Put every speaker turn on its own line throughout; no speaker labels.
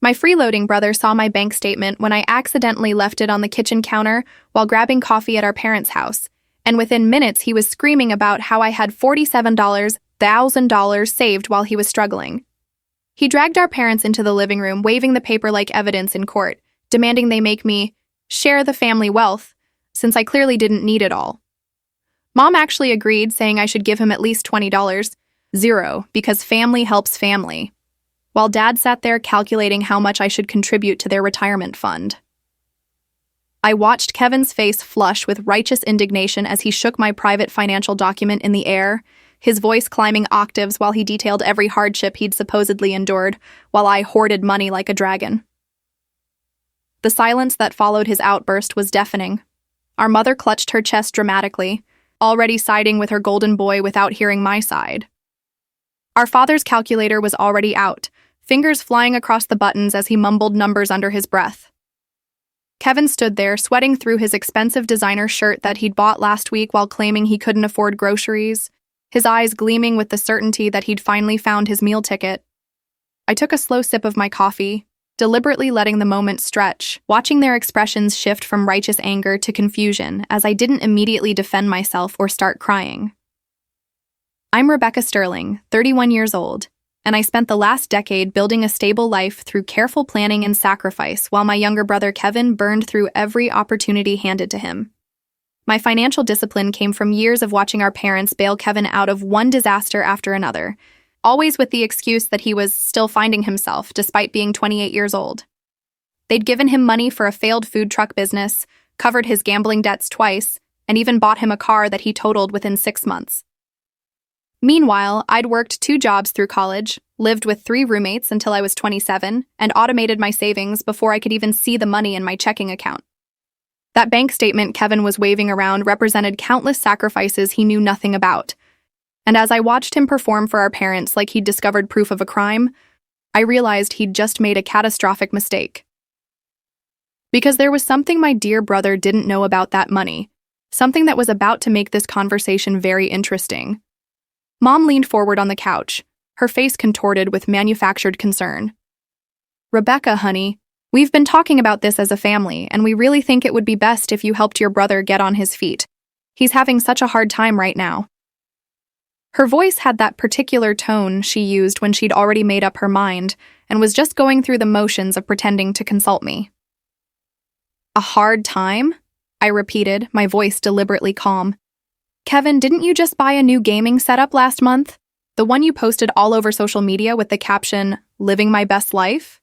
My freeloading brother saw my bank statement when I accidentally left it on the kitchen counter while grabbing coffee at our parents' house, and within minutes he was screaming about how I had $47,000 saved while he was struggling. He dragged our parents into the living room, waving the paper like evidence in court, demanding they make me share the family wealth, since I clearly didn't need it all. Mom actually agreed, saying I should give him at least $20, zero, because family helps family, while Dad sat there calculating how much I should contribute to their retirement fund. I watched Kevin's face flush with righteous indignation as he shook my private financial document in the air, his voice climbing octaves while he detailed every hardship he'd supposedly endured, while I hoarded money like a dragon. The silence that followed his outburst was deafening. Our mother clutched her chest dramatically, already siding with her golden boy without hearing my side. Our father's calculator was already out, fingers flying across the buttons as he mumbled numbers under his breath. Kevin stood there, sweating through his expensive designer shirt that he'd bought last week while claiming he couldn't afford groceries, his eyes gleaming with the certainty that he'd finally found his meal ticket. I took a slow sip of my coffee, deliberately letting the moment stretch, watching their expressions shift from righteous anger to confusion as I didn't immediately defend myself or start crying. I'm Rebecca Sterling, 31 years old, and I spent the last decade building a stable life through careful planning and sacrifice while my younger brother Kevin burned through every opportunity handed to him. My financial discipline came from years of watching our parents bail Kevin out of one disaster after another, always with the excuse that he was still finding himself despite being 28 years old. They'd given him money for a failed food truck business, covered his gambling debts twice, and even bought him a car that he totaled within 6 months. Meanwhile, I'd worked 2 jobs through college, lived with 3 roommates until I was 27, and automated my savings before I could even see the money in my checking account. That bank statement Kevin was waving around represented countless sacrifices he knew nothing about. And as I watched him perform for our parents like he'd discovered proof of a crime, I realized he'd just made a catastrophic mistake. Because there was something my dear brother didn't know about that money, something that was about to make this conversation very interesting. Mom leaned forward on the couch, her face contorted with manufactured concern. "Rebecca, honey, we've been talking about this as a family, and we really think it would be best if you helped your brother get on his feet. He's having such a hard time right now." Her voice had that particular tone she used when she'd already made up her mind and was just going through the motions of pretending to consult me. "A hard time?" I repeated, my voice deliberately calm. "Kevin, didn't you just buy a new gaming setup last month? The one you posted all over social media with the caption, 'Living my best life'?"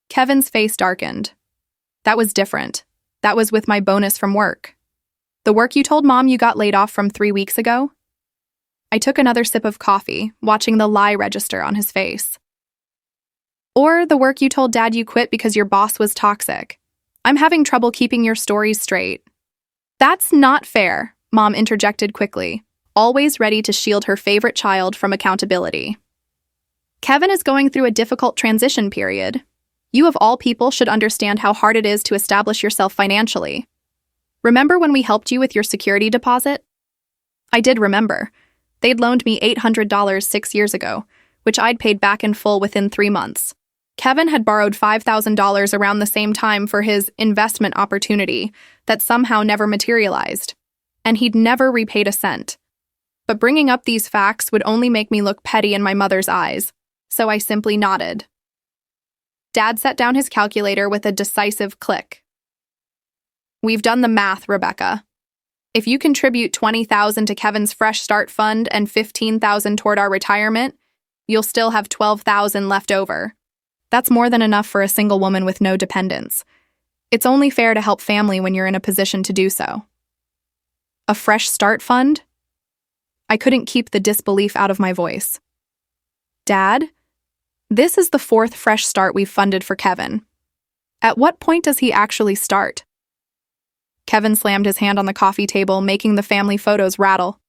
Kevin's face darkened. "That was different. That was with my bonus from work. The work you told Mom you got laid off from 3 weeks ago?" I took another sip of coffee, watching the lie register on his face. "Or the work you told Dad you quit because your boss was toxic. I'm having trouble keeping your stories straight." "That's not fair," Mom interjected quickly, always ready to shield her favorite child from accountability. "Kevin is going through a difficult transition period. You of all people should understand how hard it is to establish yourself financially. Remember when we helped you with your security deposit?" I did remember. They'd loaned me $800 6 years ago, which I'd paid back in full within 3 months. Kevin had borrowed $5,000 around the same time for his investment opportunity that somehow never materialized, and he'd never repaid a cent. But bringing up these facts would only make me look petty in my mother's eyes, so I simply nodded. Dad set down his calculator with a decisive click. "We've done the math, Rebecca. If you contribute $20,000 to Kevin's Fresh Start Fund and $15,000 toward our retirement, you'll still have $12,000 left over. That's more than enough for a single woman with no dependents. It's only fair to help family when you're in a position to do so." "A Fresh Start Fund?" I couldn't keep the disbelief out of my voice. "Dad, this is the 4th Fresh Start we've funded for Kevin. At what point does he actually start?" Kevin slammed his hand on the coffee table, making the family photos rattle.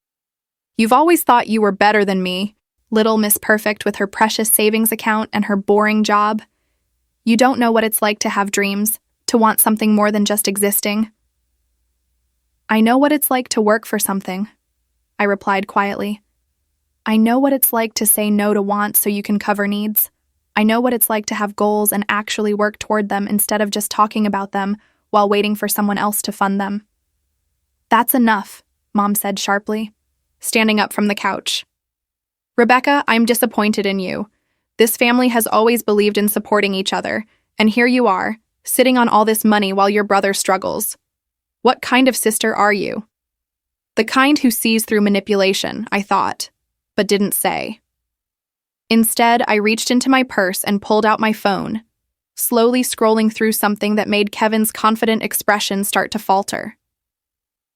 "You've always thought you were better than me, little Miss Perfect with her precious savings account and her boring job. You don't know what it's like to have dreams, to want something more than just existing." "I know what it's like to work for something," I replied quietly. "I know what it's like to say no to wants so you can cover needs. I know what it's like to have goals and actually work toward them instead of just talking about them while waiting for someone else to fund them. That's enough, Mom said sharply, standing up from the couch. Rebecca, I'm disappointed in you. This family has always believed in supporting each other, and here you are, sitting on all this money while your brother struggles. What kind of sister are you? The kind who sees through manipulation, I thought, but didn't say. Instead, I reached into my purse and pulled out my phone, slowly scrolling through something that made Kevin's confident expression start to falter.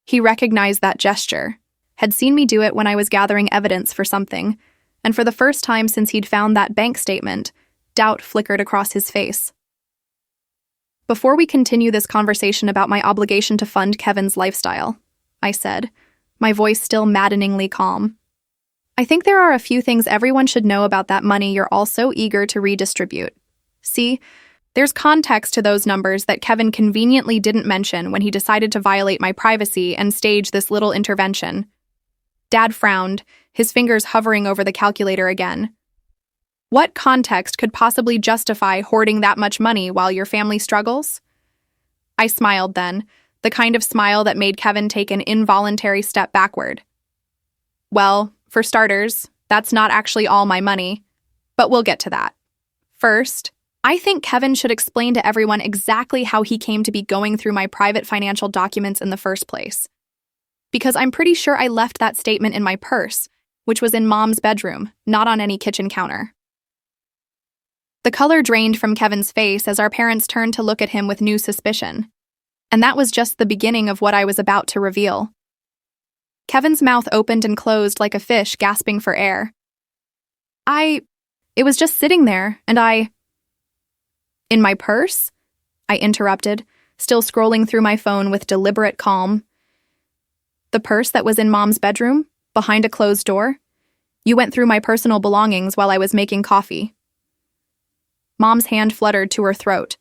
He recognized that gesture, had seen me do it when I was gathering evidence for something, and for the first time since he'd found that bank statement, doubt flickered across his face. Before we continue this conversation about my obligation to fund Kevin's lifestyle, I said, my voice still maddeningly calm, I think there are a few things everyone should know about that money you're all so eager to redistribute. See, there's context to those numbers that Kevin conveniently didn't mention when he decided to violate my privacy and stage this little intervention. Dad frowned, his fingers hovering over the calculator again. What context could possibly justify hoarding that much money while your family struggles? I smiled then, the kind of smile that made Kevin take an involuntary step backward. Well, for starters, that's not actually all my money, but we'll get to that. First, I think Kevin should explain to everyone exactly how he came to be going through my private financial documents in the first place. Because I'm pretty sure I left that statement in my purse, which was in Mom's bedroom, not on any kitchen counter. The color drained from Kevin's face as our parents turned to look at him with new suspicion. And that was just the beginning of what I was about to reveal. Kevin's mouth opened and closed like a fish gasping for air. It was just sitting there, and In my purse? I interrupted, still scrolling through my phone with deliberate calm. The purse that was in Mom's bedroom, behind a closed door? You went through my personal belongings while I was making coffee. Mom's hand fluttered to her throat.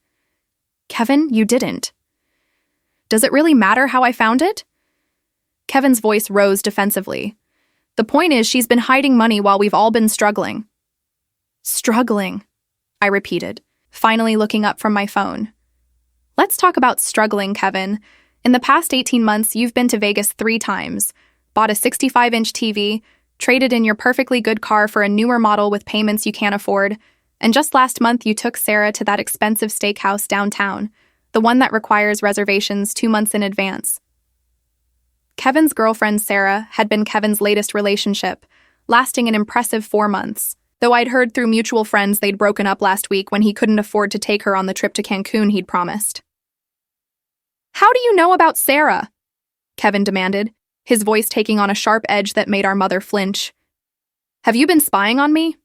Kevin, you didn't. Does it really matter how I found it? Kevin's voice rose defensively. The point is, she's been hiding money while we've all been struggling. Struggling, I repeated, finally looking up from my phone. Let's talk about struggling, Kevin. In the past 18 months, you've been to Vegas 3 times, bought a 65-inch TV, traded in your perfectly good car for a newer model with payments you can't afford, and just last month you took Sarah to that expensive steakhouse downtown, the one that requires reservations 2 months in advance. Kevin's girlfriend, Sarah, had been Kevin's latest relationship, lasting an impressive 4 months, though I'd heard through mutual friends they'd broken up last week when he couldn't afford to take her on the trip to Cancun he'd promised. How do you know about Sarah? Kevin demanded, his voice taking on a sharp edge that made our mother flinch. Have you been spying on me?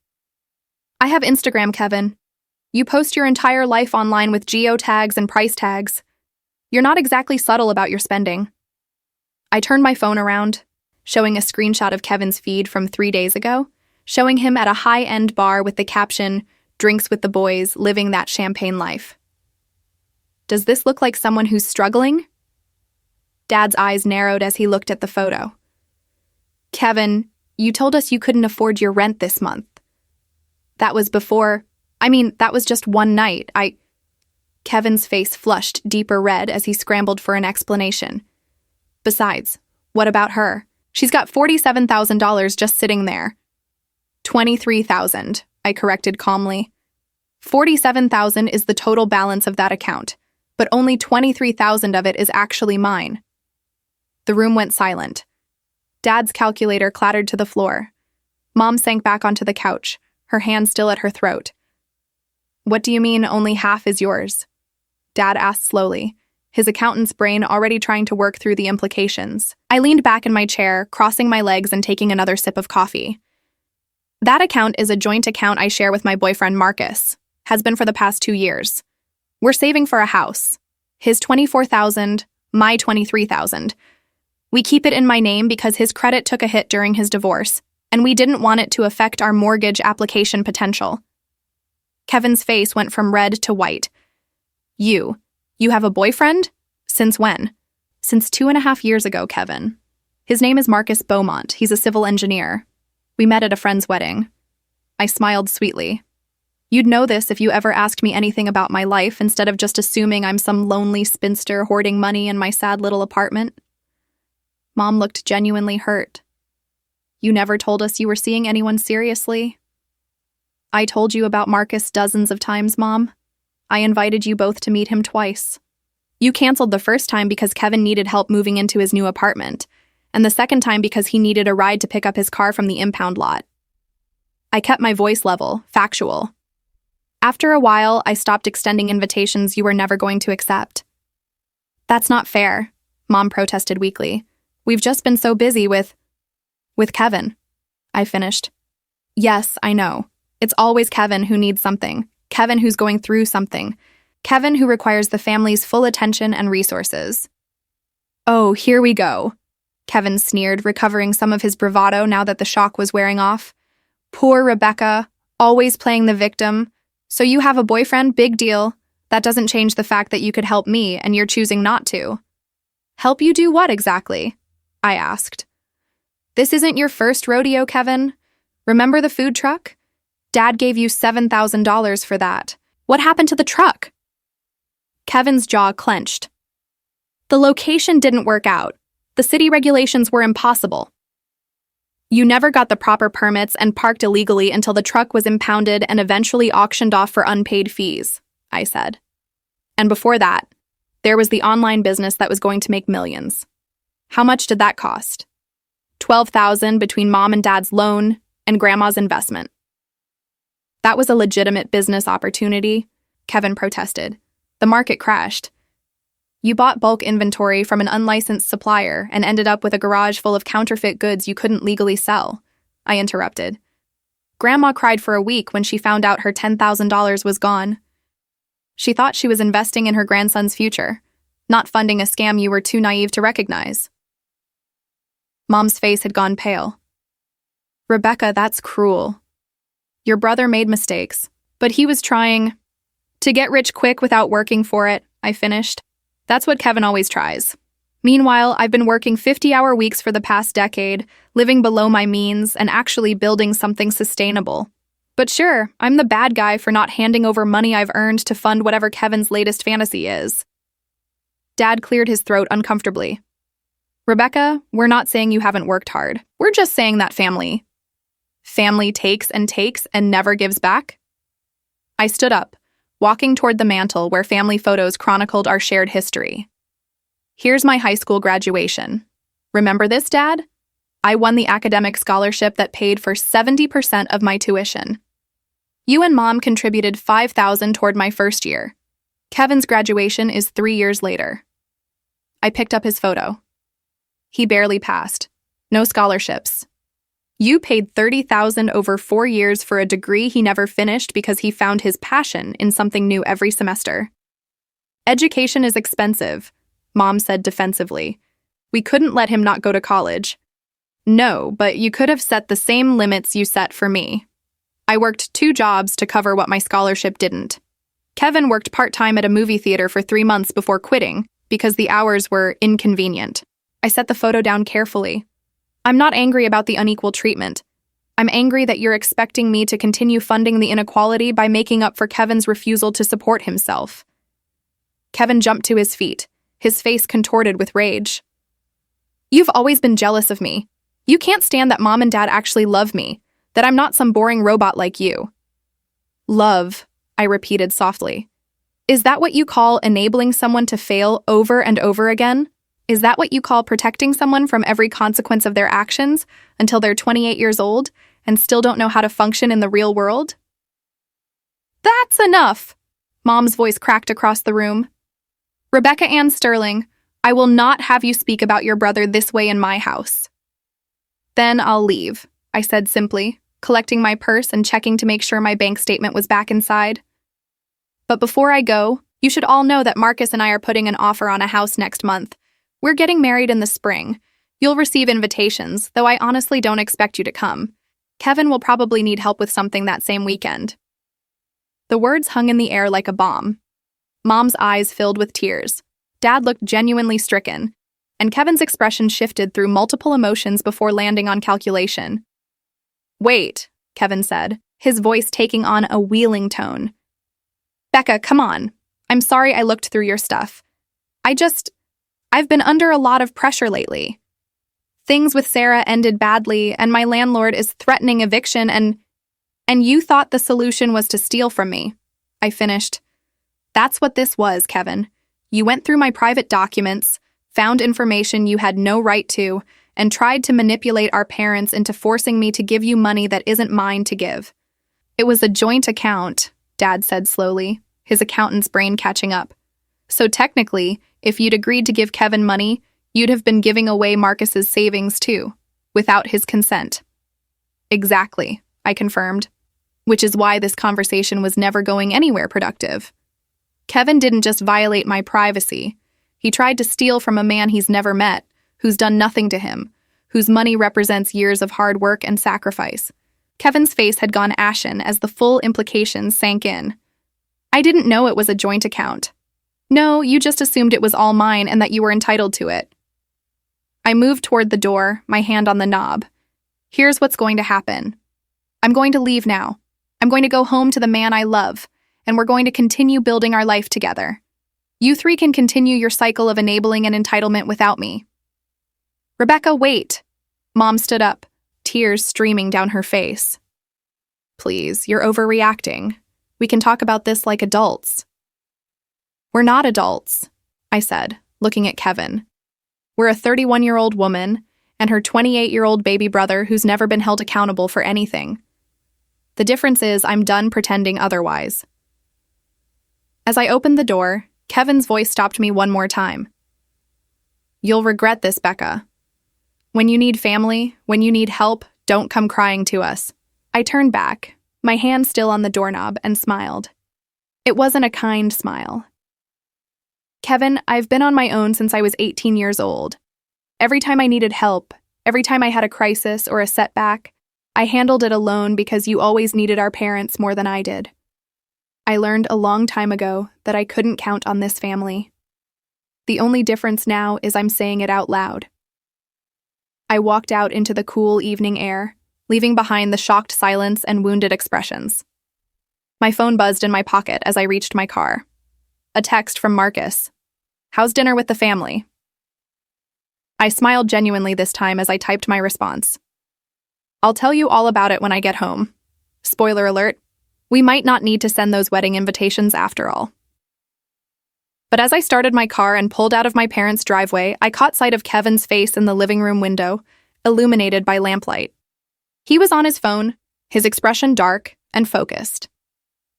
I have Instagram, Kevin. You post your entire life online with geotags and price tags. You're not exactly subtle about your spending. I turned my phone around, showing a screenshot of Kevin's feed from 3 days ago, showing him at a high-end bar with the caption, "Drinks with the boys, living that champagne life." Does this look like someone who's struggling? Dad's eyes narrowed as he looked at the photo. Kevin, you told us you couldn't afford your rent this month. That was that was just one night. Kevin's face flushed deeper red as he scrambled for an explanation. Besides, what about her? She's got $47,000 just sitting there. $23,000, I corrected calmly. $47,000 is the total balance of that account, but only $23,000 of it is actually mine. The room went silent. Dad's calculator clattered to the floor. Mom sank back onto the couch, her hand still at her throat. What do you mean only half is yours? Dad asked slowly, his accountant's brain already trying to work through the implications. I leaned back in my chair, crossing my legs and taking another sip of coffee. That account is a joint account I share with my boyfriend Marcus, has been for the past 2 years. We're saving for a house. His $24,000, my $23,000. We keep it in my name because his credit took a hit during his divorce, and we didn't want it to affect our mortgage application potential. Kevin's face went from red to white. You have a boyfriend? Since when? Since 2.5 years ago, Kevin. His name is Marcus Beaumont. He's a civil engineer. We met at a friend's wedding. I smiled sweetly. You'd know this if you ever asked me anything about my life instead of just assuming I'm some lonely spinster hoarding money in my sad little apartment. Mom looked genuinely hurt. You never told us you were seeing anyone seriously. I told you about Marcus dozens of times, Mom. I invited you both to meet him twice. You canceled the first time because Kevin needed help moving into his new apartment, and the second time because he needed a ride to pick up his car from the impound lot. I kept my voice level, factual. After a while, I stopped extending invitations you were never going to accept. That's not fair, Mom protested weakly. We've just been so busy with Kevin. I finished. Yes, I know. It's always Kevin who needs something. Kevin who's going through something. Kevin who requires the family's full attention and resources. Oh, here we go. Kevin sneered, recovering some of his bravado now that the shock was wearing off. Poor Rebecca, always playing the victim. So you have a boyfriend? Big deal. That doesn't change the fact that you could help me, and you're choosing not to. Help you do what exactly? I asked. This isn't your first rodeo, Kevin. Remember the food truck? Dad gave you $7,000 for that. What happened to the truck? Kevin's jaw clenched. The location didn't work out. The city regulations were impossible. You never got the proper permits and parked illegally until the truck was impounded and eventually auctioned off for unpaid fees, I said. And before that, there was the online business that was going to make millions. How much did that cost? $12,000 between Mom and Dad's loan and Grandma's investment. That was a legitimate business opportunity, Kevin protested. The market crashed. You bought bulk inventory from an unlicensed supplier and ended up with a garage full of counterfeit goods you couldn't legally sell, I interrupted. Grandma cried for a week when she found out her $10,000 was gone. She thought she was investing in her grandson's future, not funding a scam you were too naive to recognize. Mom's face had gone pale. Rebecca, that's cruel. Your brother made mistakes, but he was trying to get rich quick without working for it, I finished. That's what Kevin always tries. Meanwhile, I've been working 50-hour weeks for the past decade, living below my means, and actually building something sustainable. But sure, I'm the bad guy for not handing over money I've earned to fund whatever Kevin's latest fantasy is. Dad cleared his throat uncomfortably. Rebecca, we're not saying you haven't worked hard. We're just saying that family takes and never gives back. I stood up, walking toward the mantel where family photos chronicled our shared history. Here's my high school graduation. Remember this, Dad? I won the academic scholarship that paid for 70% of my tuition. You and Mom contributed $5,000 toward my first year. Kevin's graduation is 3 years later. I picked up his photo. He barely passed. No scholarships. You paid $30,000 over 4 years for a degree he never finished because he found his passion in something new every semester. Education is expensive, Mom said defensively. We couldn't let him not go to college. No, but you could have set the same limits you set for me. I worked 2 jobs to cover what my scholarship didn't. Kevin worked part-time at a movie theater for 3 months before quitting because the hours were inconvenient. I set the photo down carefully. I'm not angry about the unequal treatment. I'm angry that you're expecting me to continue funding the inequality by making up for Kevin's refusal to support himself. Kevin jumped to his feet, his face contorted with rage. You've always been jealous of me. You can't stand that Mom and Dad actually love me, that I'm not some boring robot like you. Love, I repeated softly. Is that what you call enabling someone to fail over and over again? Is that what you call protecting someone from every consequence of their actions until they're 28 years old and still don't know how to function in the real world? That's enough, Mom's voice cracked across the room. Rebecca Ann Sterling, I will not have you speak about your brother this way in my house. Then I'll leave, I said simply, collecting my purse and checking to make sure my bank statement was back inside. But before I go, you should all know that Marcus and I are putting an offer on a house next month. We're getting married in the spring. You'll receive invitations, though I honestly don't expect you to come. Kevin will probably need help with something that same weekend. The words hung in the air like a bomb. Mom's eyes filled with tears. Dad looked genuinely stricken, and Kevin's expression shifted through multiple emotions before landing on calculation. Wait, Kevin said, his voice taking on a wheeling tone. Becca, come on. I'm sorry I looked through your stuff. I've been under a lot of pressure lately. Things with Sarah ended badly, and my landlord is threatening eviction, and you thought the solution was to steal from me. I finished. That's what this was, Kevin. You went through my private documents, found information you had no right to, and tried to manipulate our parents into forcing me to give you money that isn't mine to give. It was a joint account, Dad said slowly, his accountant's brain catching up. So technically, if you'd agreed to give Kevin money, you'd have been giving away Marcus's savings too, without his consent. Exactly, I confirmed, which is why this conversation was never going anywhere productive. Kevin didn't just violate my privacy. He tried to steal from a man he's never met, who's done nothing to him, whose money represents years of hard work and sacrifice. Kevin's face had gone ashen as the full implications sank in. I didn't know it was a joint account. No, you just assumed it was all mine and that you were entitled to it. I moved toward the door, my hand on the knob. Here's what's going to happen. I'm going to leave now. I'm going to go home to the man I love, and we're going to continue building our life together. You three can continue your cycle of enabling and entitlement without me. Rebecca, wait. Mom stood up, tears streaming down her face. Please, you're overreacting. We can talk about this like adults. We're not adults, I said, looking at Kevin. We're a 31-year-old woman and her 28-year-old baby brother who's never been held accountable for anything. The difference is I'm done pretending otherwise. As I opened the door, Kevin's voice stopped me one more time. You'll regret this, Becca. When you need family, when you need help, don't come crying to us. I turned back, my hand still on the doorknob, and smiled. It wasn't a kind smile. Kevin, I've been on my own since I was 18 years old. Every time I needed help, every time I had a crisis or a setback, I handled it alone because you always needed our parents more than I did. I learned a long time ago that I couldn't count on this family. The only difference now is I'm saying it out loud. I walked out into the cool evening air, leaving behind the shocked silence and wounded expressions. My phone buzzed in my pocket as I reached my car. A text from Marcus. How's dinner with the family? I smiled genuinely this time as I typed my response. I'll tell you all about it when I get home. Spoiler alert, we might not need to send those wedding invitations after all. But as I started my car and pulled out of my parents' driveway, I caught sight of Kevin's face in the living room window, illuminated by lamplight. He was on his phone, his expression dark and focused.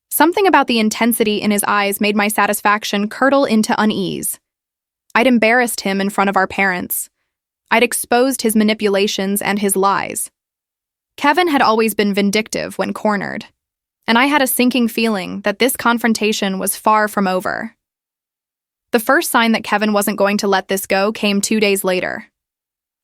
Something about the intensity in his eyes made my satisfaction curdle into unease. I'd embarrassed him in front of our parents. I'd exposed his manipulations and his lies. Kevin had always been vindictive when cornered, and I had a sinking feeling that this confrontation was far from over. The first sign that Kevin wasn't going to let this go came 2 days later.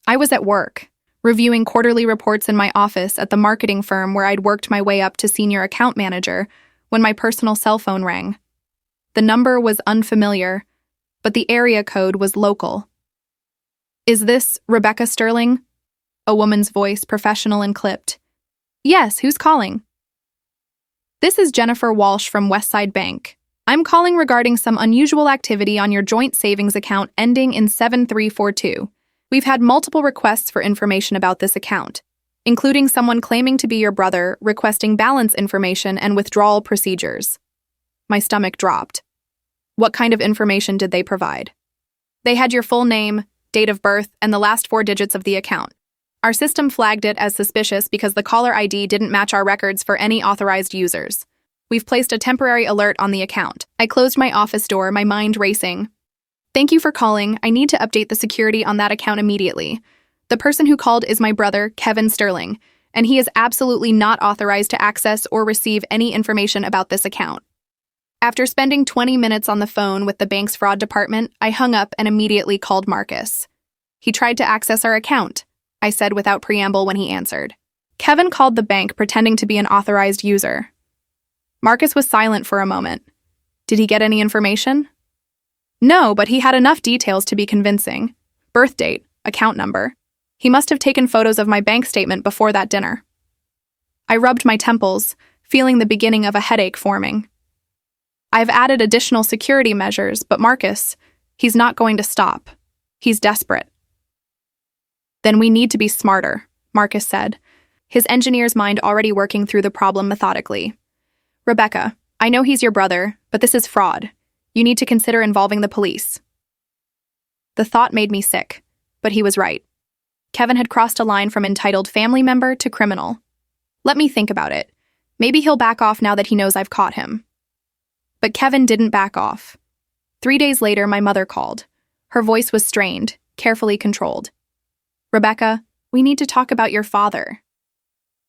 I was at work, reviewing quarterly reports in my office at the marketing firm where I'd worked my way up to senior account manager, when my personal cell phone rang. The number was unfamiliar, but the area code was local. Is this Rebecca Sterling? A woman's voice, professional and clipped. Yes, who's calling? This is Jennifer Walsh from Westside Bank. I'm calling regarding some unusual activity on your joint savings account ending in 7342. We've had multiple requests for information about this account, including someone claiming to be your brother, requesting balance information and withdrawal procedures. My stomach dropped. What kind of information did they provide? They had your full name, date of birth, and the last 4 digits of the account. Our system flagged it as suspicious because the caller ID didn't match our records for any authorized users. We've placed a temporary alert on the account. I closed my office door, my mind racing. Thank you for calling. I need to update the security on that account immediately. The person who called is my brother, Kevin Sterling, and he is absolutely not authorized to access or receive any information about this account. After spending 20 minutes on the phone with the bank's fraud department, I hung up and immediately called Marcus. He tried to access our account, I said without preamble when he answered. Kevin called the bank pretending to be an authorized user. Marcus was silent for a moment. Did he get any information? No, but he had enough details to be convincing. Birth date, account number. He must have taken photos of my bank statement before that dinner. I rubbed my temples, feeling the beginning of a headache forming. I've added additional security measures, but Marcus, he's not going to stop. He's desperate. Then we need to be smarter, Marcus said, his engineer's mind already working through the problem methodically. Rebecca, I know he's your brother, but this is fraud. You need to consider involving the police. The thought made me sick, but he was right. Kevin had crossed a line from entitled family member to criminal. Let me think about it. Maybe he'll back off now that he knows I've caught him. But Kevin didn't back off. 3 days later, my mother called. Her voice was strained, carefully controlled. Rebecca, we need to talk about your father.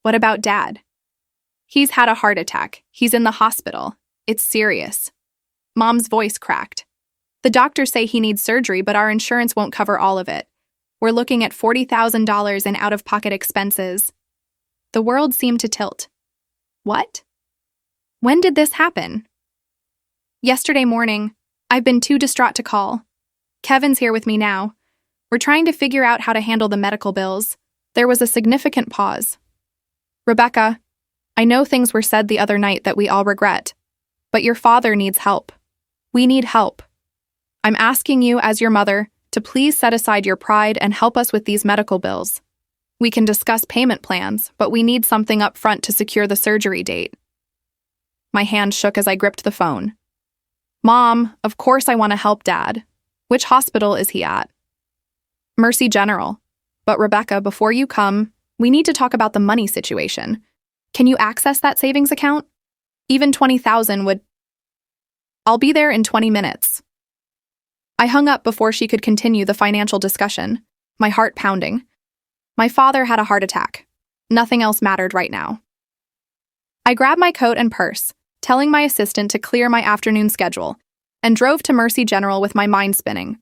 What about Dad? He's had a heart attack. He's in the hospital. It's serious. Mom's voice cracked. The doctors say he needs surgery, but our insurance won't cover all of it. We're looking at $40,000 in out-of-pocket expenses. The world seemed to tilt. What? When did this happen? Yesterday morning. I've been too distraught to call. Kevin's here with me now. We're trying to figure out how to handle the medical bills. There was a significant pause. Rebecca, I know things were said the other night that we all regret, but your father needs help. We need help. I'm asking you, as your mother, to please set aside your pride and help us with these medical bills. We can discuss payment plans, but we need something up front to secure the surgery date. My hand shook as I gripped the phone. Mom, of course I want to help Dad. Which hospital is he at? Mercy General. But Rebecca, before you come, we need to talk about the money situation. Can you access that savings account? Even $20,000 would... I'll be there in 20 minutes. I hung up before she could continue the financial discussion, my heart pounding. My father had a heart attack. Nothing else mattered right now. I grabbed my coat and purse, telling my assistant to clear my afternoon schedule, and drove to Mercy General with my mind spinning.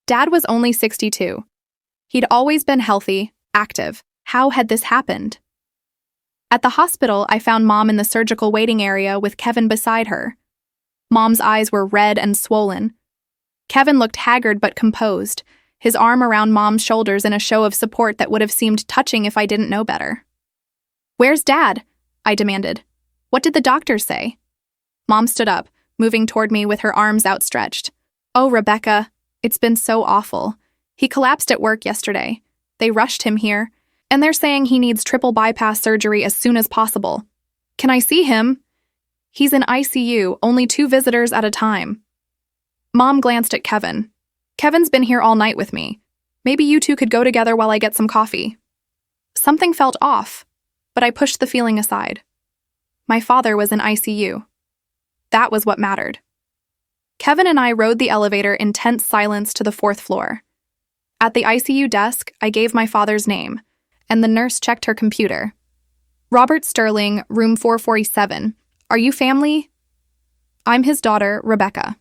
Dad was only 62. He'd always been healthy, active. How had this happened? At the hospital, I found Mom in the surgical waiting area with Kevin beside her. Mom's eyes were red and swollen. Kevin looked haggard but composed, his arm around Mom's shoulders in a show of support that would have seemed touching if I didn't know better. Where's Dad? I demanded. What did the doctors say? Mom stood up, moving toward me with her arms outstretched. Oh, Rebecca, it's been so awful. He collapsed at work yesterday. They rushed him here, and they're saying he needs triple bypass surgery as soon as possible. Can I see him? He's in ICU, only 2 visitors at a time. Mom glanced at Kevin. Kevin's been here all night with me. Maybe you two could go together while I get some coffee. Something felt off, but I pushed the feeling aside. My father was in ICU. That was what mattered. Kevin and I rode the elevator in tense silence to the 4th floor. At the ICU desk, I gave my father's name, and the nurse checked her computer. Robert Sterling, room 447. Are you family? I'm his daughter, Rebecca.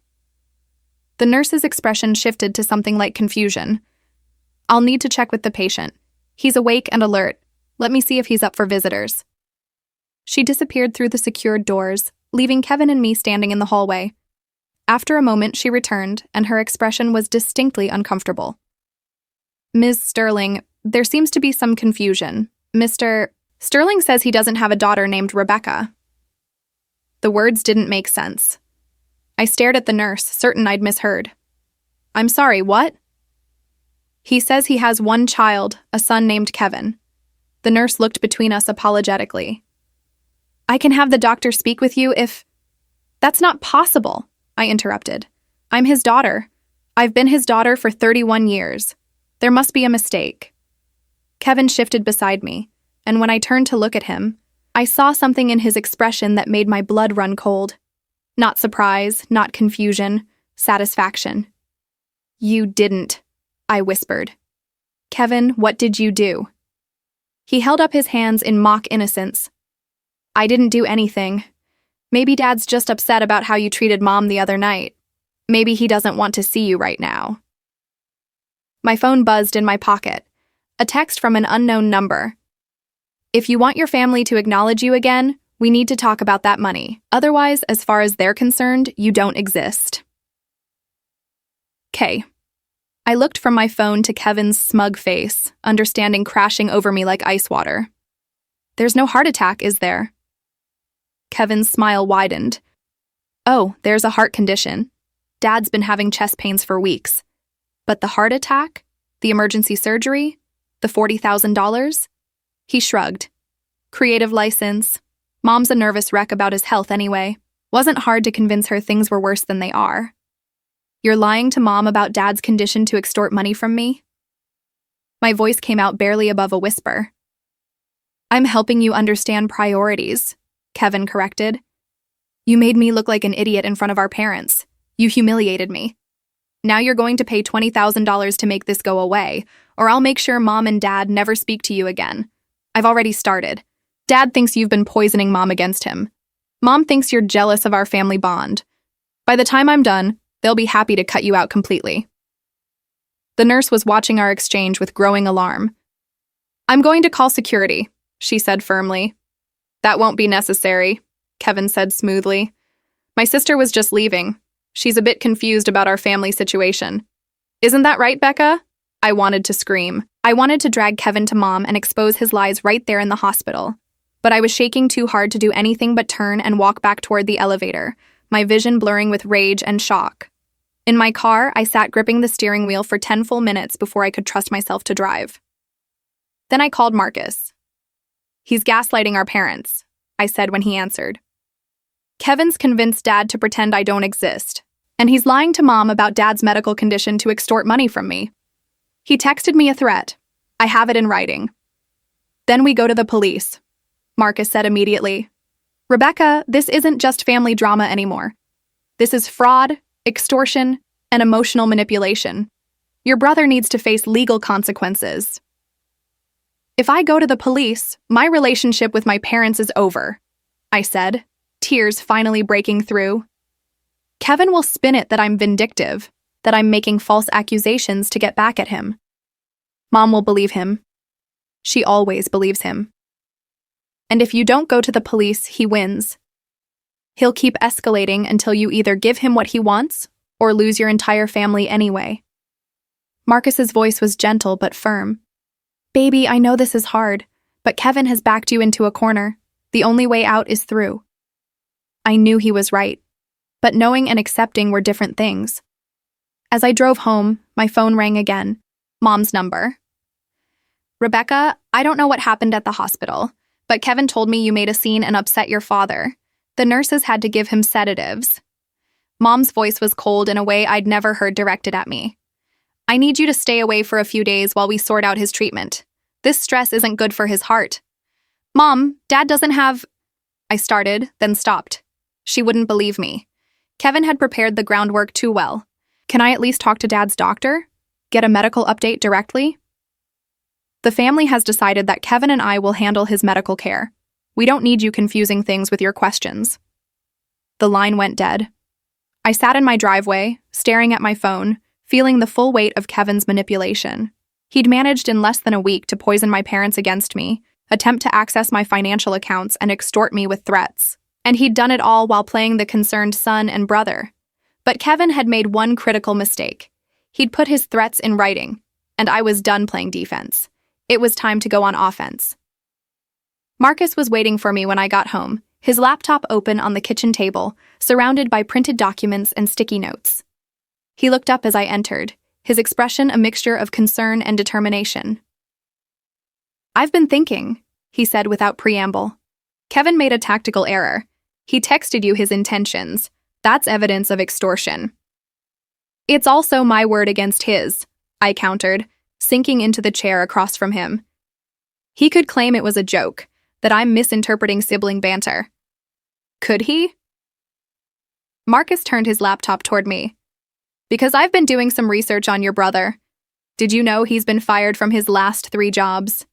The nurse's expression shifted to something like confusion. I'll need to check with the patient. He's awake and alert. Let me see if he's up for visitors. She disappeared through the secured doors, leaving Kevin and me standing in the hallway. After a moment, she returned, and her expression was distinctly uncomfortable. Ms. Sterling, there seems to be some confusion. Mr. Sterling says he doesn't have a daughter named Rebecca. The words didn't make sense. I stared at the nurse, certain I'd misheard. I'm sorry, what? He says he has one child, a son named Kevin. The nurse looked between us apologetically. I can have the doctor speak with you if... That's not possible, I interrupted. I'm his daughter. I've been his daughter for 31 years. There must be a mistake. Kevin shifted beside me, and when I turned to look at him, I saw something in his expression that made my blood run cold. Not surprise, not confusion, satisfaction. You didn't, I whispered. Kevin, what did you do? He held up his hands in mock innocence. I didn't do anything. Maybe Dad's just upset about how you treated Mom the other night. Maybe he doesn't want to see you right now. My phone buzzed in my pocket. A text from an unknown number. If you want your family to acknowledge you again, we need to talk about that money. Otherwise, as far as they're concerned, you don't exist. K. I looked from my phone to Kevin's smug face, understanding crashing over me like ice water. There's no heart attack, is there? Kevin's smile widened. Oh, there's a heart condition. Dad's been having chest pains for weeks. But the heart attack? The emergency surgery? The $40,000? He shrugged. Creative license. Mom's a nervous wreck about his health anyway. Wasn't hard to convince her things were worse than they are. You're lying to Mom about Dad's condition to extort money from me? My voice came out barely above a whisper. I'm helping you understand priorities, Kevin corrected. You made me look like an idiot in front of our parents. You humiliated me. Now you're going to pay $20,000 to make this go away, or I'll make sure Mom and Dad never speak to you again. I've already started. Dad thinks you've been poisoning Mom against him. Mom thinks you're jealous of our family bond. By the time I'm done, they'll be happy to cut you out completely. The nurse was watching our exchange with growing alarm. I'm going to call security, she said firmly. That won't be necessary, Kevin said smoothly. My sister was just leaving. She's a bit confused about our family situation. Isn't that right, Becca? I wanted to scream. I wanted to drag Kevin to Mom and expose his lies right there in the hospital. But I was shaking too hard to do anything but turn and walk back toward the elevator, my vision blurring with rage and shock. In my car, I sat gripping the steering wheel for 10 full minutes before I could trust myself to drive. Then I called Marcus. He's gaslighting our parents, I said when he answered. Kevin's convinced Dad to pretend I don't exist, and he's lying to Mom about Dad's medical condition to extort money from me. He texted me a threat. I have it in writing. Then we go to the police, Marcus said immediately. Rebecca, this isn't just family drama anymore. This is fraud, extortion, and emotional manipulation. Your brother needs to face legal consequences. If I go to the police, my relationship with my parents is over, I said, tears finally breaking through. Kevin will spin it that I'm vindictive, that I'm making false accusations to get back at him. Mom will believe him. She always believes him. And if you don't go to the police, he wins. He'll keep escalating until you either give him what he wants or lose your entire family anyway. Marcus's voice was gentle but firm. Baby, I know this is hard, but Kevin has backed you into a corner. The only way out is through. I knew he was right, but knowing and accepting were different things. As I drove home, my phone rang again. Mom's number. Rebecca, I don't know what happened at the hospital, but Kevin told me you made a scene and upset your father. The nurses had to give him sedatives. Mom's voice was cold in a way I'd never heard directed at me. I need you to stay away for a few days while we sort out his treatment. This stress isn't good for his heart. Mom, Dad doesn't have... I started, then stopped. She wouldn't believe me. Kevin had prepared the groundwork too well. Can I at least talk to Dad's doctor? Get a medical update directly? The family has decided that Kevin and I will handle his medical care. We don't need you confusing things with your questions. The line went dead. I sat in my driveway, staring at my phone, feeling the full weight of Kevin's manipulation. He'd managed in less than a week to poison my parents against me, attempt to access my financial accounts, and extort me with threats. And he'd done it all while playing the concerned son and brother. But Kevin had made one critical mistake. He'd put his threats in writing, and I was done playing defense. It was time to go on offense. Marcus was waiting for me when I got home, his laptop open on the kitchen table, surrounded by printed documents and sticky notes. He looked up as I entered, his expression a mixture of concern and determination. I've been thinking, he said without preamble. Kevin made a tactical error. He texted you his intentions. That's evidence of extortion. It's also my word against his, I countered, sinking into the chair across from him. He could claim it was a joke, that I'm misinterpreting sibling banter. Could he? Marcus turned his laptop toward me. Because I've been doing some research on your brother. Did you know he's been fired from his last 3 jobs?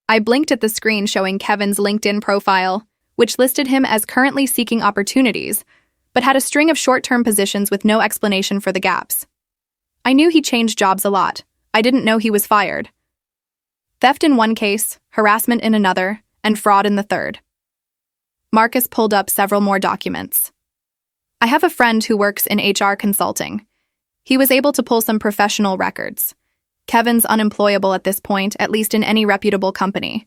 I blinked at the screen showing Kevin's LinkedIn profile, which listed him as currently seeking opportunities, but had a string of short-term positions with no explanation for the gaps. I knew he changed jobs a lot. I didn't know he was fired. Theft in one case, harassment in another, and fraud in the third. Marcus pulled up several more documents. I have a friend who works in HR consulting. He was able to pull some professional records. Kevin's unemployable at this point, at least in any reputable company.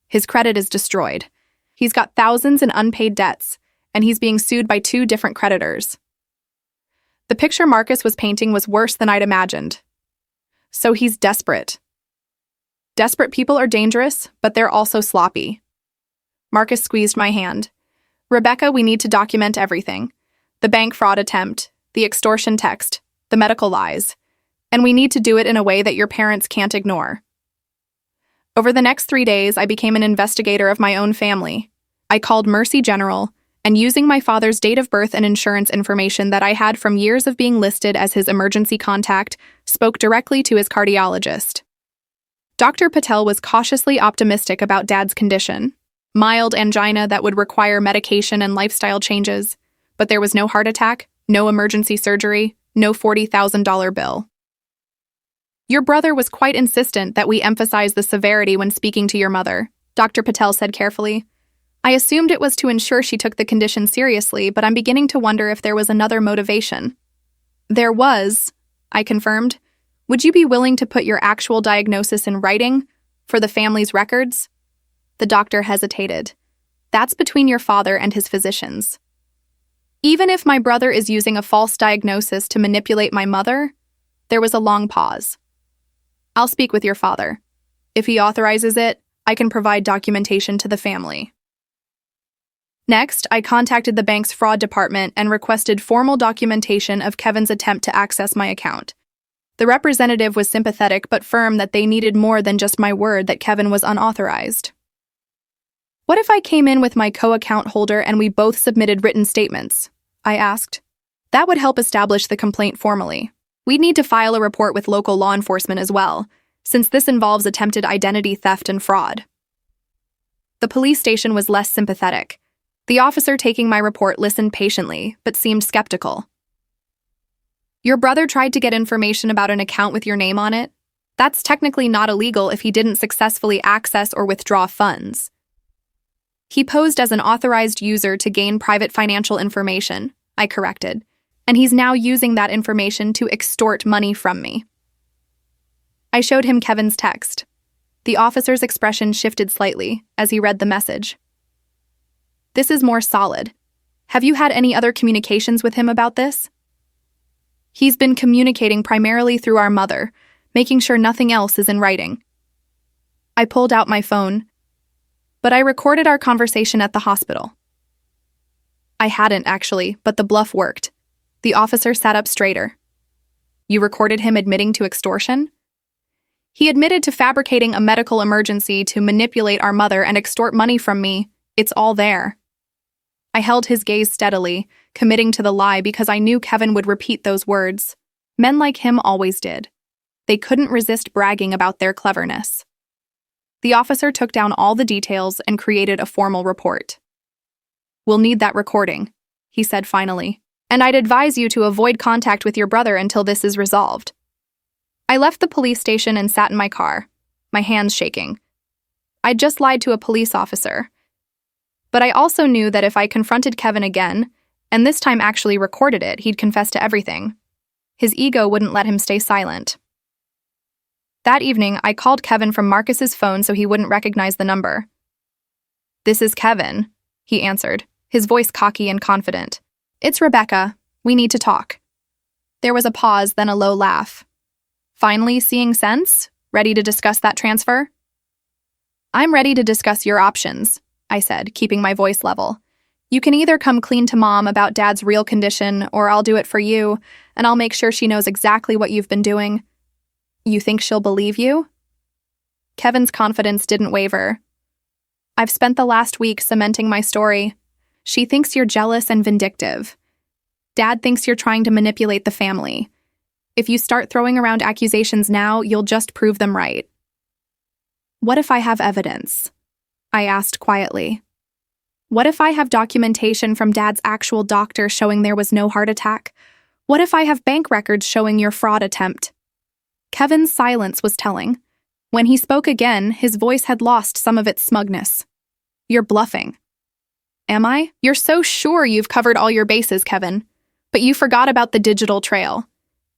His credit is destroyed. He's got thousands in unpaid debts, and he's being sued by 2 different creditors. The picture Marcus was painting was worse than I'd imagined. So he's desperate. Desperate people are dangerous, but they're also sloppy. Marcus squeezed my hand. Rebecca, we need to document everything. The bank fraud attempt, the extortion text, the medical lies. And we need to do it in a way that your parents can't ignore. Over the next 3 days, I became an investigator of my own family. I called Mercy General, and using my father's date of birth and insurance information that I had from years of being listed as his emergency contact, spoke directly to his cardiologist. Dr. Patel was cautiously optimistic about Dad's condition. Mild angina that would require medication and lifestyle changes, but there was no heart attack, no emergency surgery, no $40,000 bill. Your brother was quite insistent that we emphasize the severity when speaking to your mother, Dr. Patel said carefully. I assumed it was to ensure she took the condition seriously, but I'm beginning to wonder if there was another motivation. There was, I confirmed. Would you be willing to put your actual diagnosis in writing for the family's records? The doctor hesitated. That's between your father and his physicians. Even if my brother is using a false diagnosis to manipulate my mother, there was a long pause. I'll speak with your father. If he authorizes it, I can provide documentation to the family. Next, I contacted the bank's fraud department and requested formal documentation of Kevin's attempt to access my account. The representative was sympathetic but firm that they needed more than just my word that Kevin was unauthorized. What if I came in with my co-account holder and we both submitted written statements? I asked. That would help establish the complaint formally. We'd need to file a report with local law enforcement as well, since this involves attempted identity theft and fraud. The police station was less sympathetic. The officer taking my report listened patiently, but seemed skeptical. Your brother tried to get information about an account with your name on it? That's technically not illegal if he didn't successfully access or withdraw funds. He posed as an authorized user to gain private financial information, I corrected, and he's now using that information to extort money from me. I showed him Kevin's text. The officer's expression shifted slightly as he read the message. This is more solid. Have you had any other communications with him about this? He's been communicating primarily through our mother, making sure nothing else is in writing. I pulled out my phone, but I recorded our conversation at the hospital. I hadn't, actually, but the bluff worked. The officer sat up straighter. You recorded him admitting to extortion? He admitted to fabricating a medical emergency to manipulate our mother and extort money from me. It's all there. I held his gaze steadily, committing to the lie because I knew Kevin would repeat those words. Men like him always did. They couldn't resist bragging about their cleverness. The officer took down all the details and created a formal report. We'll need that recording, he said finally, and I'd advise you to avoid contact with your brother until this is resolved. I left the police station and sat in my car, my hands shaking. I'd just lied to a police officer. But I also knew that if I confronted Kevin again, and this time actually recorded it, he'd confess to everything. His ego wouldn't let him stay silent. That evening, I called Kevin from Marcus's phone so he wouldn't recognize the number. This is Kevin, he answered, his voice cocky and confident. It's Rebecca. We need to talk. There was a pause, then a low laugh. Finally seeing sense? Ready to discuss that transfer? I'm ready to discuss your options, I said, keeping my voice level. You can either come clean to Mom about Dad's real condition, or I'll do it for you, and I'll make sure she knows exactly what you've been doing. You think she'll believe you? Kevin's confidence didn't waver. I've spent the last week cementing my story. She thinks you're jealous and vindictive. Dad thinks you're trying to manipulate the family. If you start throwing around accusations now, you'll just prove them right. What if I have evidence? I asked quietly. What if I have documentation from Dad's actual doctor showing there was no heart attack? What if I have bank records showing your fraud attempt? Kevin's silence was telling. When he spoke again, his voice had lost some of its smugness. You're bluffing. Am I? You're so sure you've covered all your bases, Kevin. But you forgot about the digital trail.